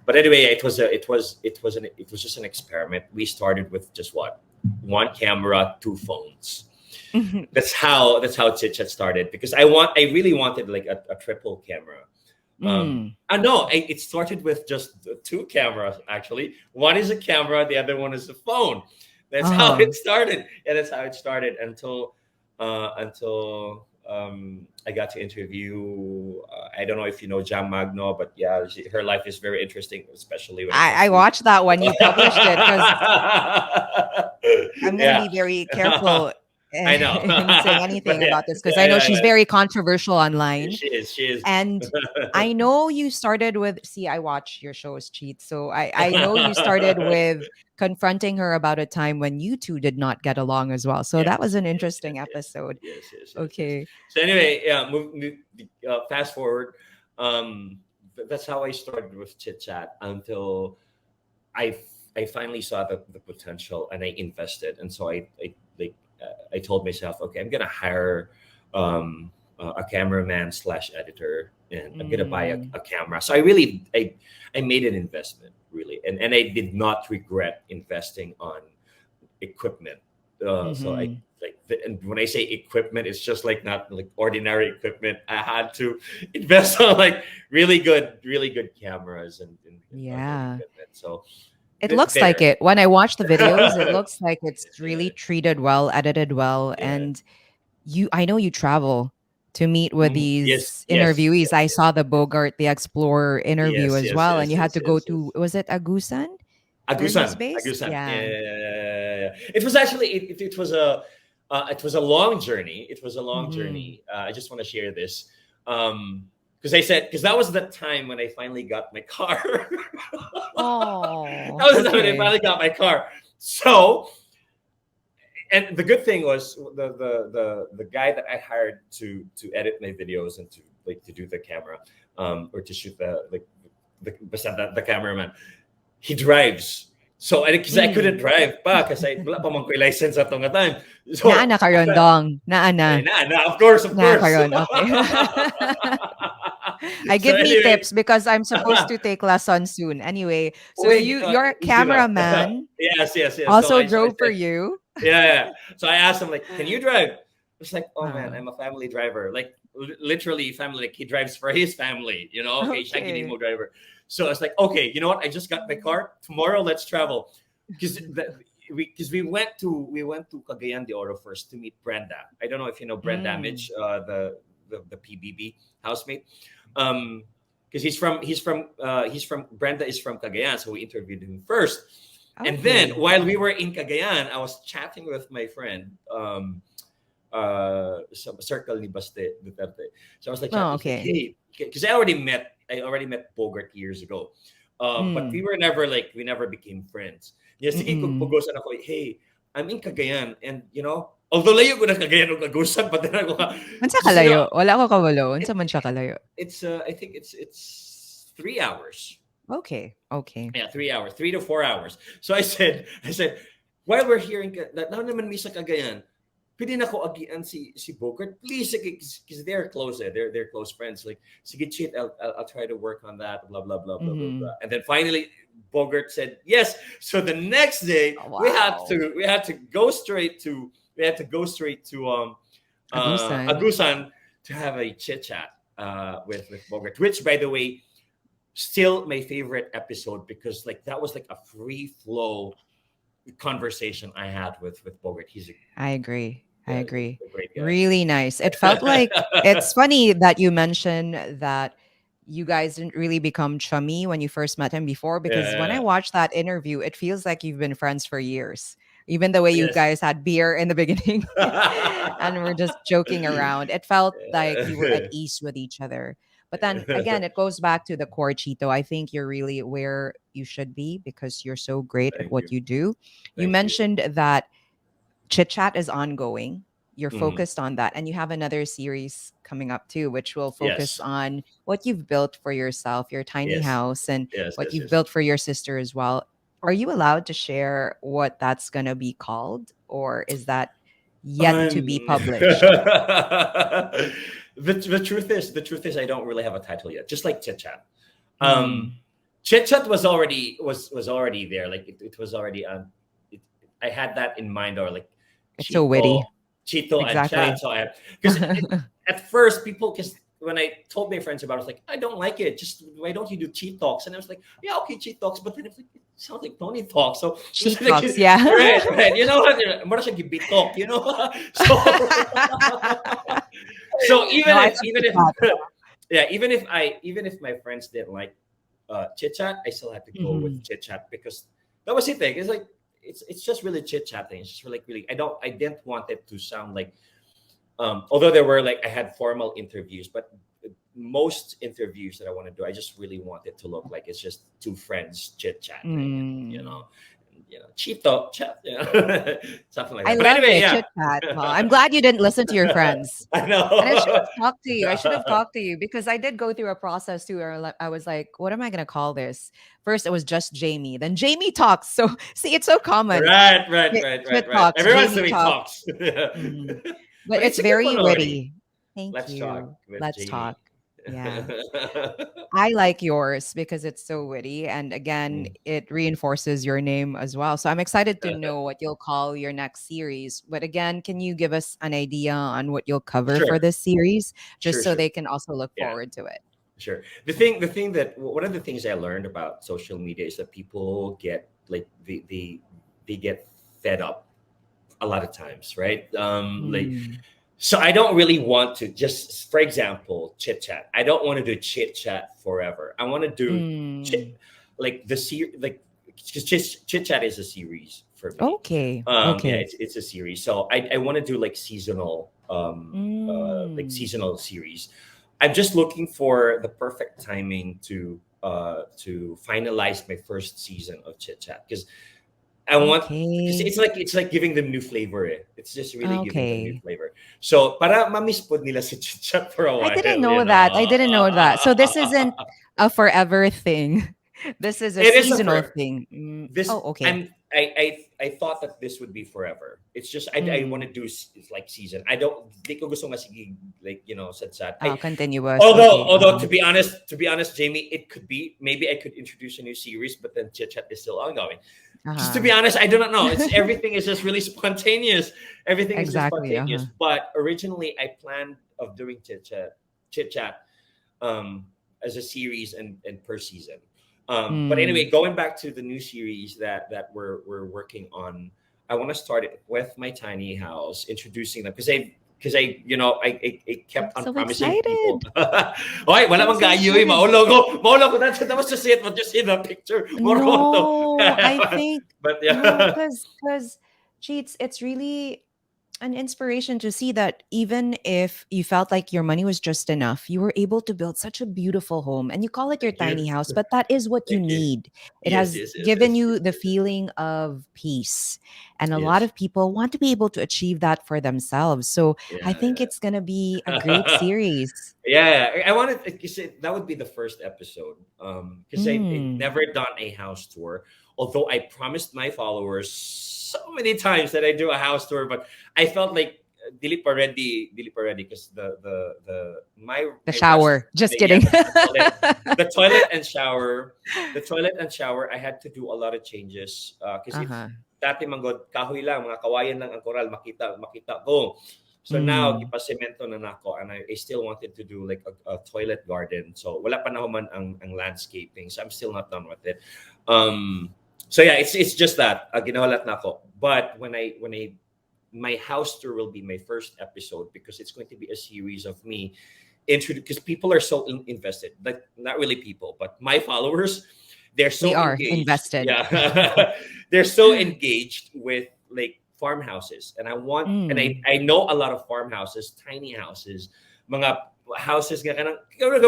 But anyway, it was just an experiment. We started with just what, one camera, two phones. That's how Chit Chat started, because I really wanted like a triple camera. mm. No, it started with just two cameras actually. One is a camera, the other one is a phone. That's how Uh-huh. it started, and that's how it started until I got to interview. I don't know if you know Jam Magno, but yeah, her life is very interesting, especially when it comes I to. watched that when you published it because I'm going to Yeah, be very careful I know, in saying but anything yeah, about this because yeah, I know yeah, she's yeah. very controversial online. She is. She is. And I know you started with, see, I watch your shows, Cheat. So I know you started with confronting her about a time when you two did not get along as well. So that was Yes, an yes, yes, interesting yes, episode. yes, yes, yes, yes. Okay. So anyway, yeah, fast forward. That's how I started with Chit Chat until I I finally saw the potential and I invested, and so I told myself, okay, I'm gonna hire a cameraman slash editor, and I'm gonna buy Mm, a camera. So I made an investment really, and I did not regret investing on equipment. So I mm-hmm. like and when I say equipment, it's just like not like ordinary equipment. I had to invest on like really good cameras and audio Yeah. equipment. So It looks like there. it. When I watch the videos, it looks like it's really treated well, edited well. Yeah. And I know you travel to meet with Mhm. Yes, these yes, interviewees. yes, I yes, saw the yes, Bogart the Explorer interview yes, as yes, well. And yes, you had yes, to go yes, to, yes. was it Agusan where he's Agusan, based? Agusan. Yeah, Yeah. yeah, yeah, yeah, yeah. It was actually it was a long journey. It was a long Hmm. journey. I just want to share this. Because I said because that was the time when I finally got my car. Oh, That was the time when I okay. finally got my car. So, and the good thing was the guy that I hired to edit my videos and to like to do the camera, or to shoot the like the cameraman. He drives. So, because I couldn't Mm. drive pa, kasi wala pa man ko license at nga time. Naa So, na karon dong. Naa eh, na. of course, of Naa course. karon. Okay. I So give me anyway, tips because I'm supposed to take lessons soon. Anyway, so wait, your easy lang. cameraman Yes, yes, yes. also So I drove for said, you. yeah, yeah. So I asked him like, can you drive? It's like, oh man, Uh, I'm a family driver. Like literally family. Like he drives for his family. You know, okay, siya gini okay. mo driver. So I was like, okay, you know what? I just got my car. Tomorrow, let's travel. Because we went to Cagayan de Oro first to meet Brenda. I don't know if you know Brenda Mm. Damage, the PBB housemate. Because he's from Brenda is from Cagayan, so we interviewed him first. And then Okay. while we were in Cagayan, I was chatting with my friend, some circle ni Baste Duterte. So I was like Oh, chatting, I was like, okay. hey, because I already met Bogart years ago. But Mm. we never became friends. Yes, sige kung Mm-mm. pugosan ako, hey, I'm in Cagayan, and although layo ko na Cagayan o Kagusan, but then ako, Unsa just kalayo? Wala ko kabalo. it, Unsa man siya kalayo? it's I think it's 3 hours. Okay. Okay. Yeah, 3 hours, 3 to 4 hours. So I said, while we're hearing that now naman mi sa Cagayan, pwede na ko agian si Bogart, please, because they're close, they're close friends. Like, sige, Chit, I'll try to work on that, blah blah blah blah blah Mm-hmm. blah. And then finally, Bogart said yes. So the next day, Wow. we had to go straight to Agusan. Agusan to have a chit chat with Bogart, which by the way still my favorite episode because like that was like a free flow conversation I had with Bogart. He's a I agree. I yeah, agree. a great Really nice. It felt like it's guy. funny that you mentioned that you guys didn't really become chummy when you first met him before because when I Yeah. watched that interview, it feels like you've been friends for years. Even the way you Yes. guys had beer in the beginning and we're just joking around. It felt like you were at ease with each other. But then again, it goes back to the core, Chito. I think you're really where you should be because you're so great at Thank what you. you do. You Thank you. mentioned that Chit Chat is ongoing. You're Mhm. focused on that. And you have another series coming up too, which will focus Yes. on what you've built for yourself, your tiny Yes. house, and Yes. what Yes. you've Yes. built for your sister as well. Are you allowed to share what that's going to be called? Or is that yet to be published? The truth is I don't really have a title yet. Just like Chit Chat. Um, Mm, Chit Chat was already there. Like it was already on. I had that in mind, or like it's so Chito, witty. Chito and Chat. Exactly. So I because at first people because when I told my friends about it, I was like, I don't like it. Just why don't you do cheat talks? And I was like, yeah, okay, cheat talks. But then I was like, it sounds like Tony talk. So Cheat like, talks. Yeah. right. You know what? More siya gibi talk. You know. So so No, I love even Chit if Chat. yeah, even if my friends didn't like chit chat, I still had to go with Mhm. chit chat because that was it. Like, it's like it's just really chit chatting. It's just really I didn't want it to sound like although there were like I had formal interviews, but most interviews that I want to do, I just really want it to look like it's just two friends chit chatting, Mm. Chito chat, something like I that. But love anyway, it, yeah, chit chat. Well, I'm glad you didn't listen to your friends. I And I should have know. talked to you. I should have talked to you because I did go through a process too where I was like, what am I going to call this? First, it was just Jamie. Then Jamie talks. So, see, it's so common. Chit Right. talks, Everyone Jamie still talks. talks, Mhm. But but it's it's a good very one already. witty. Thank Let's talk you. with Let's Jamie. talk. Yeah. I like yours because it's so witty. And again, Mm. it reinforces your name as well. So I'm excited to know what you'll call your next series. But again, can you give us an idea on what you'll cover for Sure, this series, just sure, so sure. they can also look Yeah. forward to it? Sure. The thing that one of the things I learned about social media is that people get like they get fed up a lot of times, right? Like Mm. so I don't really want to just, for example, chit chat. I don't want to do chit chat forever. I want to do Mm. chit like like chit chat is a series for me. Okay. Yeah, Okay. it's a series. So I want to do like Mm. seasonal series. I'm just looking for the perfect timing to finalize my first season of Chit Chat because I want because Okay. it's like giving them new flavor. Eh. It's just really giving them new Okay. flavor. So para mamiss po nila si Chit Chat for a I while, didn't you know that. I know. didn't know that. So this isn't a forever thing. This is a It is a seasonal for thing. Mm. this. Oh, okay. I thought that this would be forever. It's just I want Mm. to do like season. I don't di ko gusto nga sige like sad. Oh, continuous. Okay. Although to be honest, Jamie, it could be maybe I could introduce a new series, but then Chit Chat is still ongoing. Because to Uh-huh. be honest, I do not know. It's everything is just really spontaneous. Everything is just Exactly. Uh-huh. spontaneous. But originally, I planned of doing Chit Chat, um, as a series and per season. But Mm. anyway, going back to the new series that we're working on, I want to start it with my tiny house, introducing them because I I I'm kept on so promising people. excited. Oy, wala I'm mang so gayo eh, excited. maulog ko. That was just it. But just see the picture. Moroto. No, I think But no, yeah. because cheats, it's really an inspiration to see that even if you felt like your money was just enough, you were able to build such a beautiful home and you call it your Thank you. tiny house, but that is what you Thank you. need. It Yes, has yes, yes, given yes, you yes, the yes, yes. feeling of peace. And a lot Yes. of people want to be able to achieve that for themselves. So I think Yeah, it's going to be a great yeah. series. Yeah, I wanted because that would be the first episode. Because I Mm. never done a house tour, although I promised my followers so many times that I do a house tour, but I felt like dili pa ready, because The my rest shower. Just yeah, kidding. the toilet and shower, I had to do a lot of changes. Because if Uh-huh. dati manggod kahoy lang, mga kawayan lang ang koral, makita ko. So now, Mm. gipasemento na nako, and I still wanted to do like a toilet garden. So wala pa na ho man ang landscaping. So I'm still not done with it. So yeah, it's just that ginawalat na ako. But when I my house tour will be my first episode, because it's going to be a series of me introduce, because people are so invested, like not really people but my followers, they're We so are engaged, invested. yeah. They're so engaged with like farmhouses, and Mm. I know a lot of farmhouses, tiny houses, mga houses nga kanang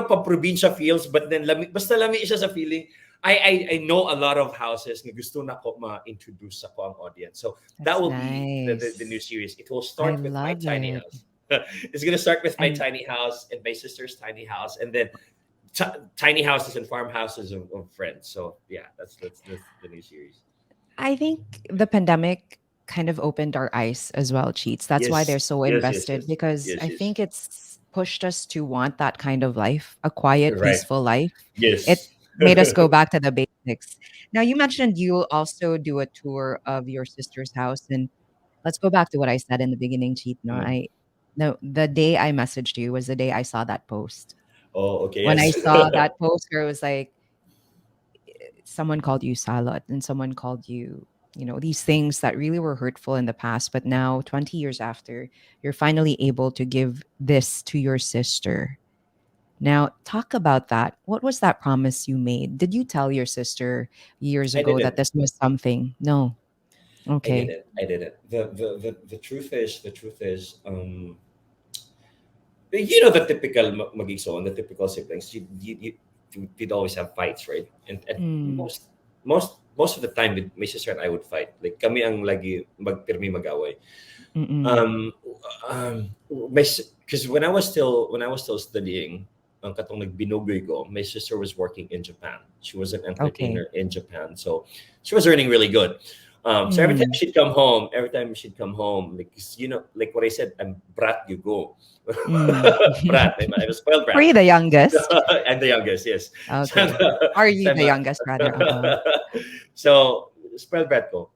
pa probinsya feels, but then basta lami siya sa feeling. I know a lot of houses nga gusto na ko ma-introduce sa ko ang audience. So that That's will be the new nice. series. It will I start with my love tiny it. house. It's gonna start with my And tiny house and my sister's tiny house, and then tiny houses and farmhouses of friends. So yeah, that's the new series. I think the pandemic kind of opened our eyes as well, Cheats. That's why they're Yes, so yes, yes, invested yes, because yes, I yes. think it's pushed us to want that kind of life, a quiet, Right. peaceful life. It Yes. made us go back to the basics. Now, you mentioned you'll also do a tour of your sister's house. And let's go back to what I said in the beginning, Cheat. No, Mm. the day I messaged you was the day I saw that post. Oh, okay. When I Yes. saw that post, where it was like, someone called you salad and someone called you, these things that really were hurtful in the past, but now 20 years after, you're finally able to give this to your sister. Now talk about that. What was that promise you made? Did you tell your sister years I ago that didn't. this was something? No. I Okay. didn't. I didn't. The truth is, the typical magigsoon, the typical siblings, you'd always have fights, right? And Mm, most of the time, with my sister and I would fight. Like kami ang lagi magpirmi magaway. mm-mm. Um, because when I was still studying, ang katong nagbinugoy ko, my sister was working in Japan. She was an Okay. entertainer in Japan, so she was earning really good. So Mm. every time she'd come home, like you know, like what I said, I'm brat, you go, Mm. brat. I'm a spoiled Were brat. you the youngest? I'm the youngest, yes. So, Okay. Are you so, the youngest, rather? Uh-uh. so spoiled brat ko.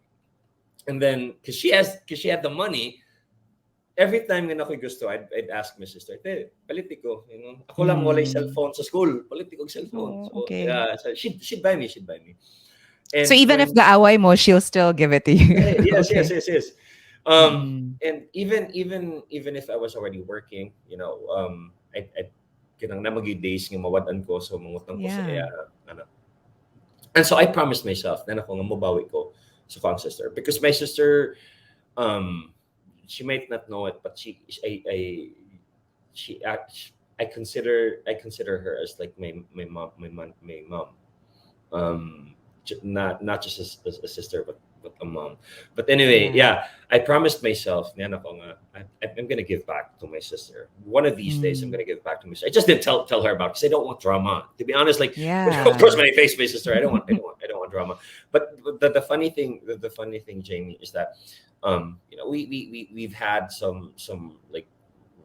And then, cause she had the money, every time nga ako'y gusto, I'd ask my sister, "Te, paliti ko." You know, ako lang wala'y Mm. cellphone sa school. Paliti ko cellphone. Oh, So, okay. yeah, so she'd buy me, she'd buy me. So And even if when, the away mo, she'll still give it to you. yes, yes, Okay. yes, yes. Mm-mm. And even if I was already working, you know, I kinang na magi days nga mawadan ko so mangutang ko sa Yeah. iya ano. And so I promised myself na ako nga mabawi ko sa kong sister because my sister um she might not know it, but she act I consider her as like my mom. Not just as a sister, but a mom. But anyway, Yeah. yeah, I promised myself, "Yan ako nga, I'm gonna give back to my sister. One of these days, I'm Mm. gonna give back to my sister." I just didn't tell her about because I don't want drama. To be honest, like of course, Yeah. when I face my sister, I don't want drama. But the funny thing, the funny thing, Jamie, is that you know, we've had some like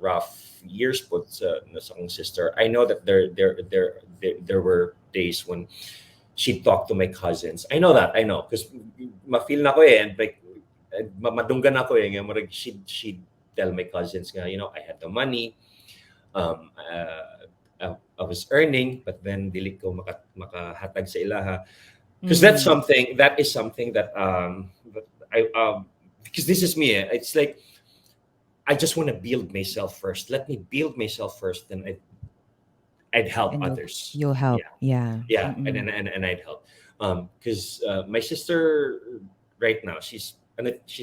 rough years but sa akong sister. I know that there were days when she talked to my cousins. I know that. I know because ma-feel na ko eh and like madunggan ako eh nga murag she tell my cousins nga you know I had the money I was earning but then dili ko makahatag sa ilaha because Mm. that is something that I because this is me eh. It's like I just want to build myself first. Let me build myself first, then I'd help And others. you'll help. Yeah, Yeah. yeah, Mm-mm. and I'd help. Because my sister right now she's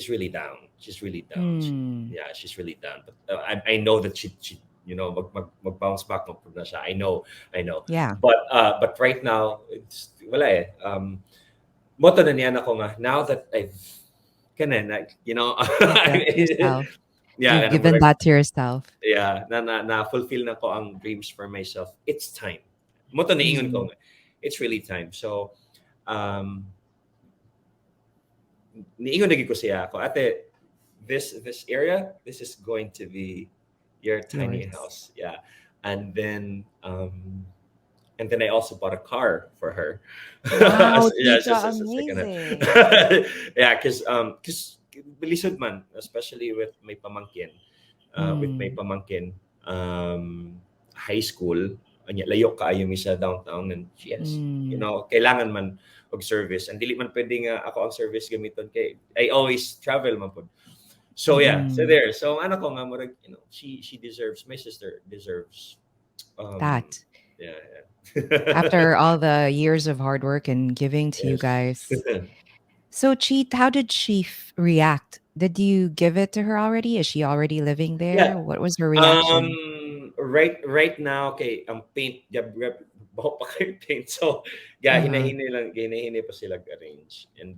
really down. She's really down. Mm. Yeah, she's really down. But I know that she you know bounce back na siya. I know. Yeah. But right now it's wala eh. Moto na niyan ako nga now that I've kanan like you know You've built yourself. yeah You've and given that to yourself. yeah, na fulfill na ko ang dreams for myself. It's time. Mo to niingon ko Mm. nga. It's really time. So, um, niingon lagi ko siya ako, ate, this area, this is going to be your tiny Yours. house. Yeah. And then and then I also bought a car for her. Wow, Yeah, it's Chito, just a second. amazing. Yeah, because bilisod man, especially with my Mm. pamangkin, high school, anya layo kaayo mi sa downtown and yes, you Mm. know, kailangan man og service and dili man pwede nga ako ang service gamiton kay I always travel man pod. So yeah, so Mm-mm. there. So ano ko nga murag, you know, she deserves my sister deserves um That. yeah, yeah. After all the years of hard work and giving to you Yes. guys. So, Cheat, how did she react? Did you give it to her already? Is she already living Yeah. there? What was her reaction? Right now, okay, ang paint, baho pa kay paint. So, yeah, Uh-huh. hinahini pa sila arrange. And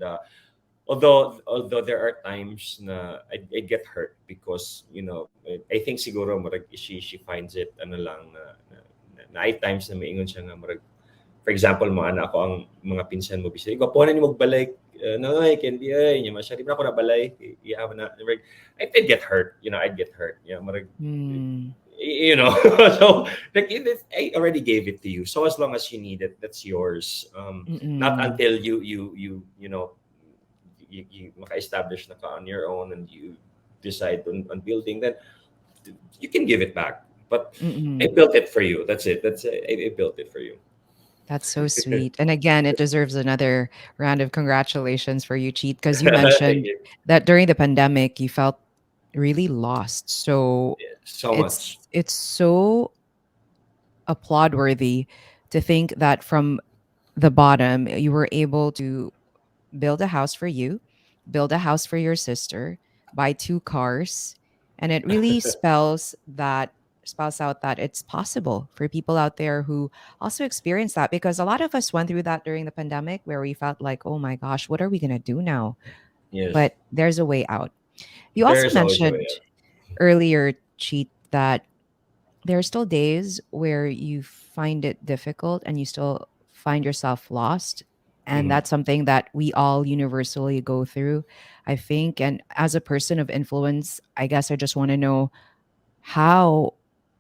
although there are times na I get hurt because, you know, I think siguro marag she finds it ano lang na ay times na maingon siya nga marag for example, mga anak ko ang mga pinsan mo bisay, "Gwapuhanan nimo magbalik." No, I can't di ay nya masyari na ako nabalay. Yeah, na I'd get hurt, you know, I'd get hurt. Yeah, marag Mm. you know so like I already gave it to you so as long as you need it that's yours not Mm-mm. until you know you maka-establish na ka on your own and you decide on building then you can give it back but I Mm-mm. built it for you that's it I built it for you. That's so sweet. And again, it deserves another round of congratulations for you, Cheat, because you Thank mentioned you. that during the pandemic you felt really lost. So Yeah, so much. it's so applaud worthy to think that from the bottom you were able to build a house for you, build a house for your sister, buy two cars, and it really spells out that it's possible for people out there who also experience that because a lot of us went through that during the pandemic where we felt like, "Oh my gosh, what are we going to do now?" Yes, But there's a way out. You there also is always a way mentioned out. earlier, Cheat, that there are still days where you find it difficult and you still find yourself lost. And that's something that we all universally go through, I think. And as a person of influence, I guess I just want to know how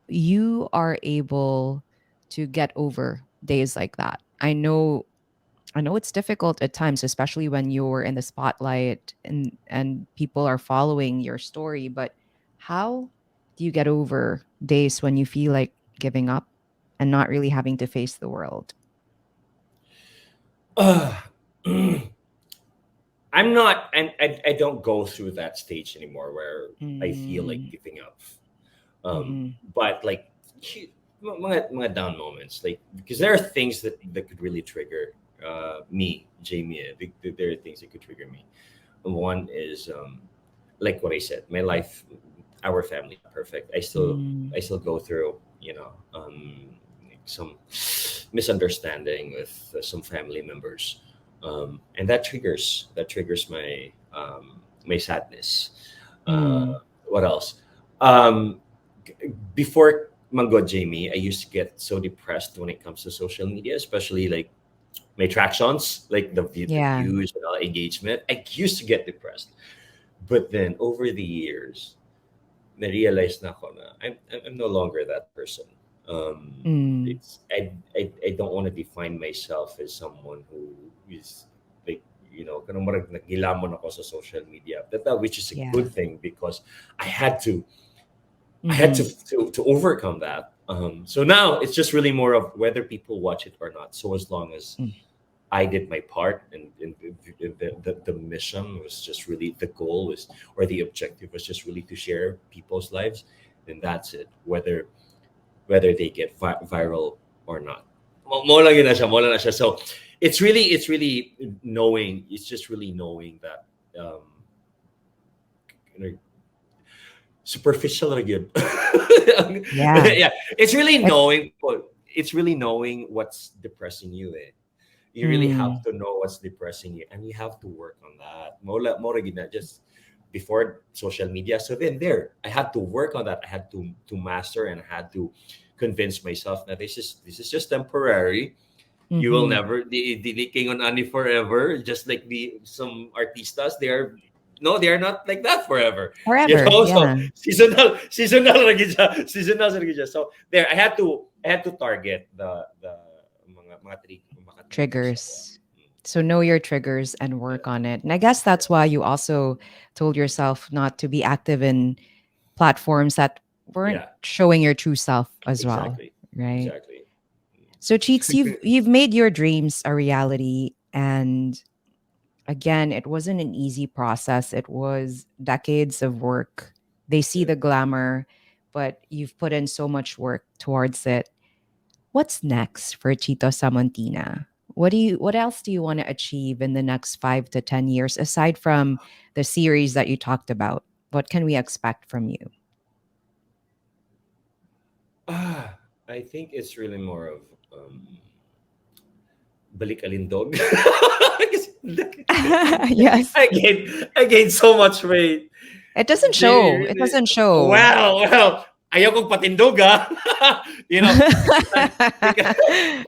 you are able to get over days like that. I know it's difficult at times, especially when you're in the spotlight and people are following your story, but how do you get over days when you feel like giving up and not really having to face the world? Uh, I don't go through that stage anymore where I feel like Mm, giving up. Um, mhm. but like mga down moments, like because there are things that could really trigger me, Jamie. There are things that could trigger me. One is like what I said, my life, our family, perfect. Mm, I still go through, some misunderstanding with some family members, and that triggers my my sadness. mm. What else? Um, Before Mango Jamie, I used to get so depressed when it comes to social media, especially like my tractions, like the Yeah. views and all engagement. I used to get depressed, but then over the years, na-realize na ako na I'm no longer that person. Mm, I don't want to define myself as someone who is like, kanang marag nagilamon ako sa social media. Which is a yeah. good thing because I had to I had Mhm. to overcome that. So now it's just really more of whether people watch it or not. So as long as Mm, I did my part, and the mission was just really the goal was, or the objective was just really to share people's lives, then that's it. Whether they get viral or not. Mo lang yun na siya, mo lang na siya. So it's really knowing. It's just really knowing that you know, superficial or good. yeah. Yeah, it's really It knowing. It's really knowing what's depressing you. Eh. You really have mm, to know what's depressing you, and you have to work on that. More gina just before social media. So then there, I had to work on that. I had to master, and I had to convince myself that this is just temporary. You will mhm. never the king on ani forever. Just like the some artistas, they are no, they are not like that forever. Forever, So yeah. seasonal sa siya. So there, I had to target the mga triggers ako. Triggers. So know your triggers and Yeah, work on it. And I guess that's why you also told yourself not to be active in platforms that weren't yeah, showing your true self as well, exactly, right? exactly. So Cheats, you've made your dreams a reality, and again, it wasn't an easy process. It was decades of work. They see Yeah. the glamour, but you've put in so much work towards it. What's next for Chito Samontina? What else do you want to achieve in the next 5 to 10 years aside from the series that you talked about? What can we expect from you? Ah, I think it's really more of balik alindog. Kasi Yes. I gained so much weight. It doesn't Jamie, show. It really. doesn't show. Well, ayaw kong patindog ah.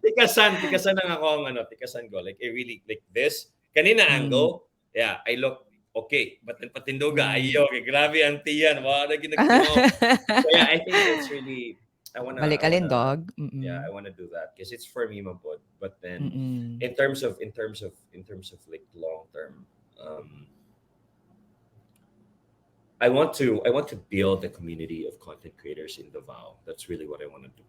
Tikasan, tika, tikasan lang ako ang tikasan ko. Like, I really, like this. Kanina Mm. angle, yeah, I look okay. But then patindog Mm. ayaw. Grabe ang tiyan. Wala ginagtinaw. So yeah, I think it's really, I wanna, Balikalindog. yeah, Mm-mm. I wanna do that because it's for me, mabod. But then, Mm-mm. in terms of like long term, I want to build a community of content creators in Davao. That's really what I want to do.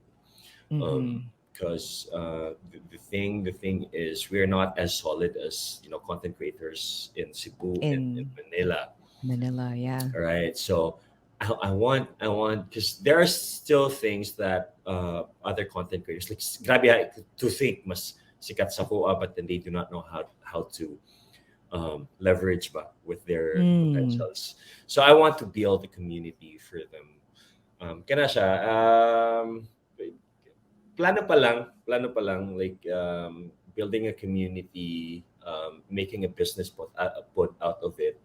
Mm-mm. Because the thing is we're not as solid as content creators in Cebu and in In Manila. Manila, yeah. All right. So I want because there are still things that other content creators like grabe to think mas sikat sa kuha, but then they do not know how to leverage ba with their Mm. potentials. So I want to build a community for them. Kana siya, plano pa lang, like building a community, making a business put out of it.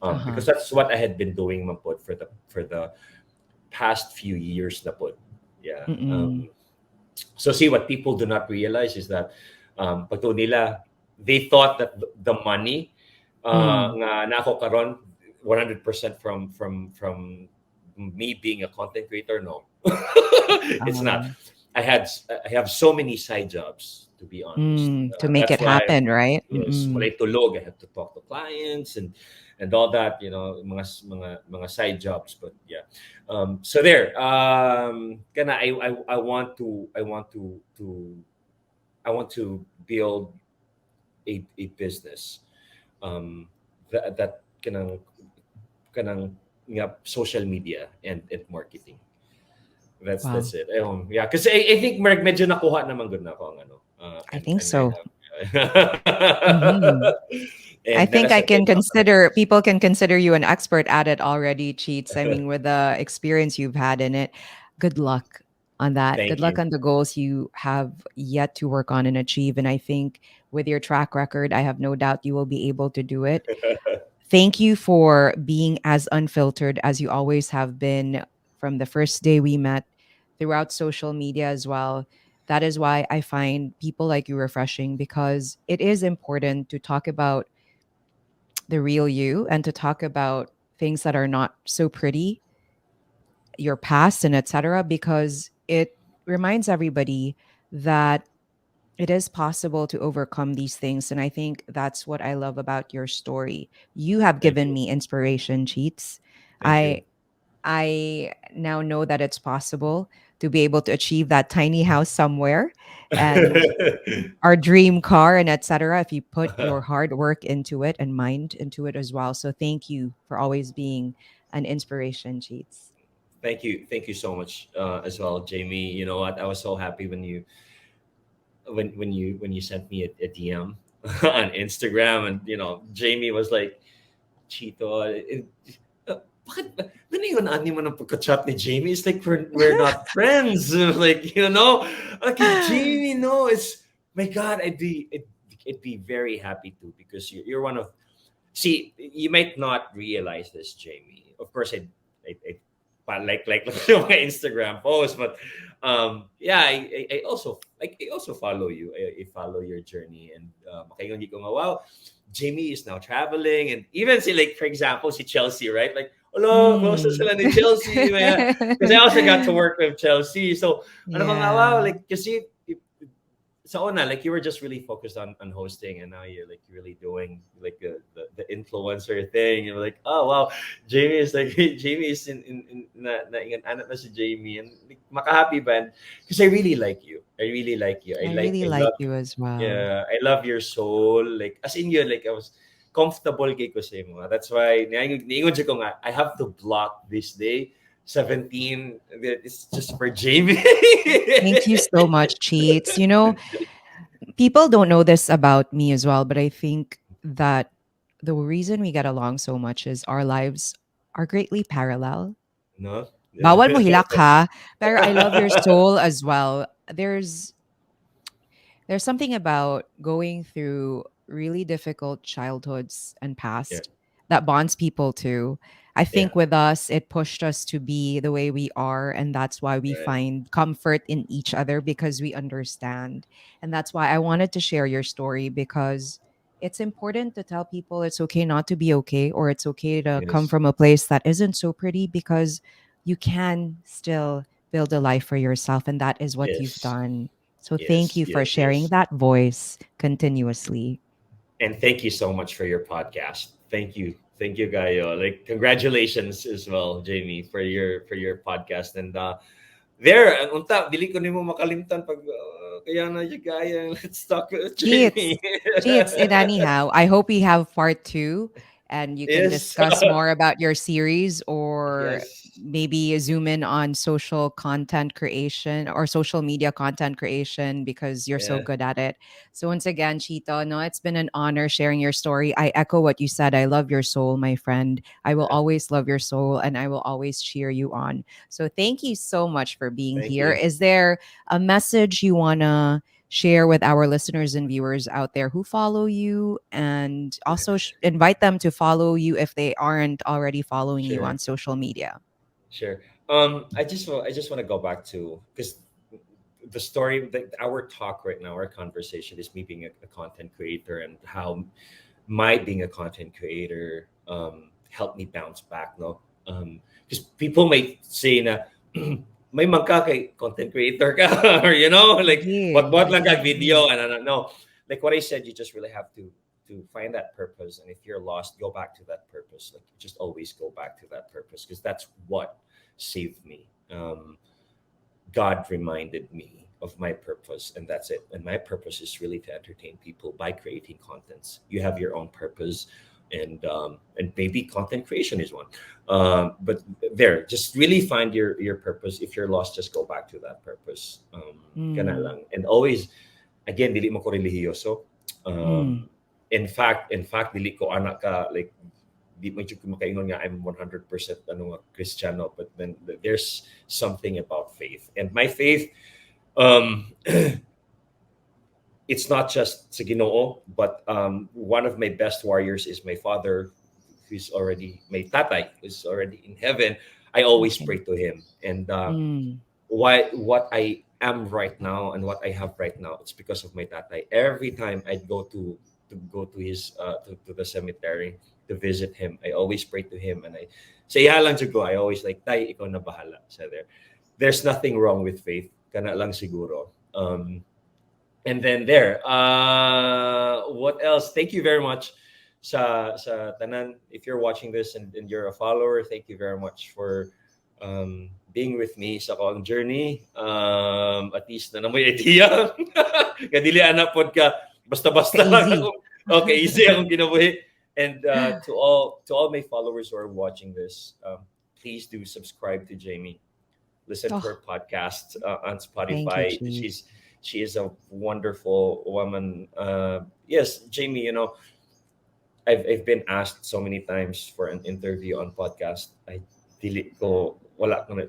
Uh-huh. Because that's what I had been doing man pod for the past few years na pod. Yeah. Mm-mm. So see what people do not realize is that pag nila they thought that the money Mm. nga nako karon 100% from me being a content creator. No, it's not. Um, I have so many side jobs, to be honest. to make That's it why, happen, right? yes, Mm-mm. walay tulog. I have to talk to clients and all that. You know, mga side jobs. But yeah, so there. Kana I want to build a business that kanang nga social media and marketing. Wow, That's it. Yeah, because I think medyo nakuha naman good na ako ang ano. I think And I so. have. Hmm. I And think that's I okay. can consider people can consider you an expert at it already, Cheats. I mean, with the experience you've had in it, good luck on that. Good Thank luck you. on the goals you have yet to work on and achieve. And I think with your track record, I have no doubt you will be able to do it. Thank you for being as unfiltered as you always have been from the first day we met throughout social media as well. That is why I find people like you refreshing because it is important to talk about the real you and to talk about things that are not so pretty, your past and etc. because it reminds everybody that it is possible to overcome these things. And I think that's what I love about your story. You have Thank given you. me inspiration, Cheats. Thank I you. I now know that it's possible to be able to achieve that tiny house somewhere and our dream car and etc. if you put your hard work into it and mind into it as well. So thank you for always being an inspiration, Cheats. Thank you so much as well, Jamie. You know what? I was so happy when you sent me a DM on Instagram, and Jamie was like, Chito, bakit ba? Naniyon ani mo ng pagka-chat ni Jamie? It's like we're not friends. Like, okay, Jamie, no, it's, my God, I'd be very happy too, because you're one of, see, you might not realize this, Jamie. Of course, like my Instagram post, but yeah, I also follow you. I follow your journey, and makaingon ko nga, wow, Jamie is now traveling, and even see, like, for example, si Chelsea, right? Like, hello, close na Mm. sila ni Chelsea, because I also got to work with Chelsea. So ano ko nga, wow, Yeah. like, kasi sa una, like, you were just really focused on hosting, and now you're like really doing like the influencer thing. You're like, oh wow, Jamie is like Jamie is in ingan anak na si Jamie, and like, makahappy ba? Because I really like you. I really like you. I really I like love, you as well. yeah, I love your soul. Like, as in you, like, I was comfortable kay ko sa imo. That's why niingon siya ko nga, I have to block this day 17. It's just for Jamie. Thank you so much, Cheats. People don't know this about me as well, but I think that the reason we get along so much is our lives are greatly parallel. No? Bawal mo hilak ha, pero I love your soul as well. There's something about going through really difficult childhoods and Yeah, past that bonds people too. I yeah, think with us, it pushed us to be the way we are. And that's why we right. find comfort in each other because we understand. And that's why I wanted to share your story because it's important to tell people it's okay not to be okay, or it's okay to come Yes, from a place that isn't so pretty because you can still build a life for yourself. And that is what you've yes, done. So thank yes, you for yes, sharing yes. that voice continuously. And thank you so much for your podcast. Thank you, Gayo. Like, congratulations as well, Jamie, for your podcast. And there, ang unta, dili ko nimo makalimtan pag kaya na yung Gaya. Let's talk with Cheats. Jamie. Cheats. And anyhow, I hope we have part two and you can Yes, discuss more about your series or yes, maybe zoom in on social content creation or social media content creation because you're so yeah, good at it. So once again, Chito, no, it's been an honor sharing your story. I echo what you said. I love your soul, my friend. I will yeah. always love your soul and I will always cheer you on. So thank you so much for being Thank here. you. Is there a message you want to share with our listeners and viewers out there who follow you and also invite them to follow you if they aren't already following you Sure. on social media. Sure. I just want to go back to, because the story, our talk right now, our conversation is me being a content creator and how my being a content creator helped me bounce back, no? Because people might say na, may magka kay content creator ka, or like Indeed. what lang kag video, and no. Like what I said, you just really have to find that purpose, and if you're lost, go back to that purpose. Like just always go back to that purpose, because that's what saved me. God reminded me of my purpose, and that's it. And my purpose is really to entertain people by creating contents. You have your own purpose, and maybe content creation is one. But there, just really find your purpose. If you're lost, just go back to that purpose. Kana Mm. lang. And always, again, dili mo ko religyoso. Mm. In fact, dili ko anak ka, like di mo jud ko makaingon nga I'm 100% Cristiano, but then there's something about faith. And my faith, it's not just sa Ginoo, but one of my best warriors is my father, who's already my tatay, who's already in heaven. I always Okay. pray to him, and Mm. what I am right now and what I have right now, it's because of my tatay. Every time I'd go to his to the cemetery to visit him, I always pray to him, and I say lang to go. I always like, tay, ikaw na bahala sa there. There's nothing wrong with faith, kana lang siguro. And then there, what else? Thank you very much sa tanan. If you're watching this and you're a follower, thank you very much for being with me sa akong journey. At least na namoy idea. Kadili ana pod ka basta-basta lang Ka-easy. ako. Okay, easy akong kinabuhi. And to all my followers who are watching this, please do subscribe to Jamie. Listen to Oh, her podcast on thank you, Spotify. Chit. She is a wonderful woman. Yes, Jamie. I've been asked so many times for an interview on podcast. I dili ko wala ko na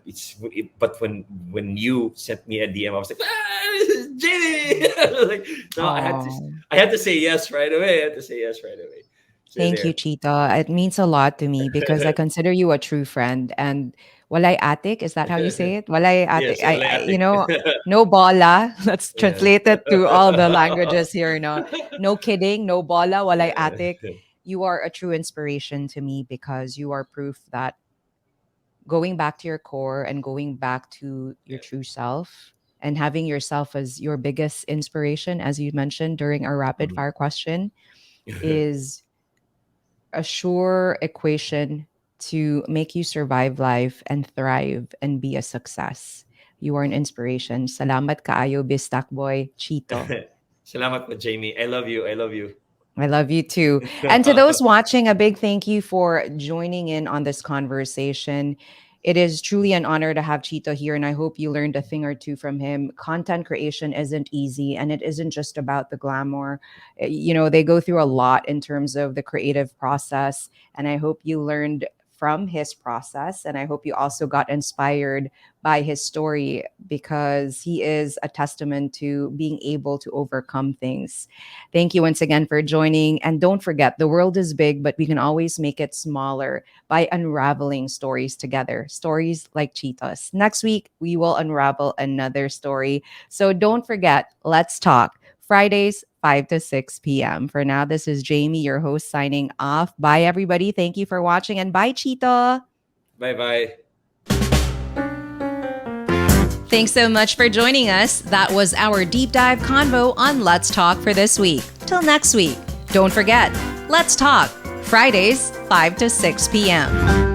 but when you sent me a DM, I was like, Jamie. Like, no, Oh, I had to say yes right away. I had to say yes right away. So thank you, there. Chita. It means a lot to me because I consider you a true friend. And walay atik, is that how you say it? Walay atik. Yes, wala atik. No bola. Let's Yeah. translate it to all the languages here. No, no kidding. No bola. Walay atik. You are a true inspiration to me because you are proof that going back to your core and going back to your Yeah. true self and having yourself as your biggest inspiration, as you mentioned during our rapid Mhm. fire question, is a sure equation to make you survive life and thrive and be a success. You are an inspiration. Salamat kaayo, Bistak Boy, Chito. Salamat po, Jamie. I love you. I love you. I love you too. And to those watching, a big thank you for joining in on this conversation. It is truly an honor to have Chito here, and I hope you learned a thing or two from him. Content creation isn't easy, and it isn't just about the glamour. They go through a lot in terms of the creative process, and I hope you learned from his process, and I hope you also got inspired by his story because he is a testament to being able to overcome things. Thank you once again for joining. And don't forget, the world is big, but we can always make it smaller by unraveling stories together. Stories like Cheetahs. Next week, we will unravel another story. So don't forget, let's talk. Fridays, 5 to 6 p.m. For now, this is Jamie, your host, signing off. Bye, everybody. Thank you for watching. And bye, Cheetah. Bye-bye. Thanks so much for joining us. That was our deep dive convo on Let's Talk for this week. Till next week, don't forget, Let's Talk, Fridays, 5 to 6 p.m.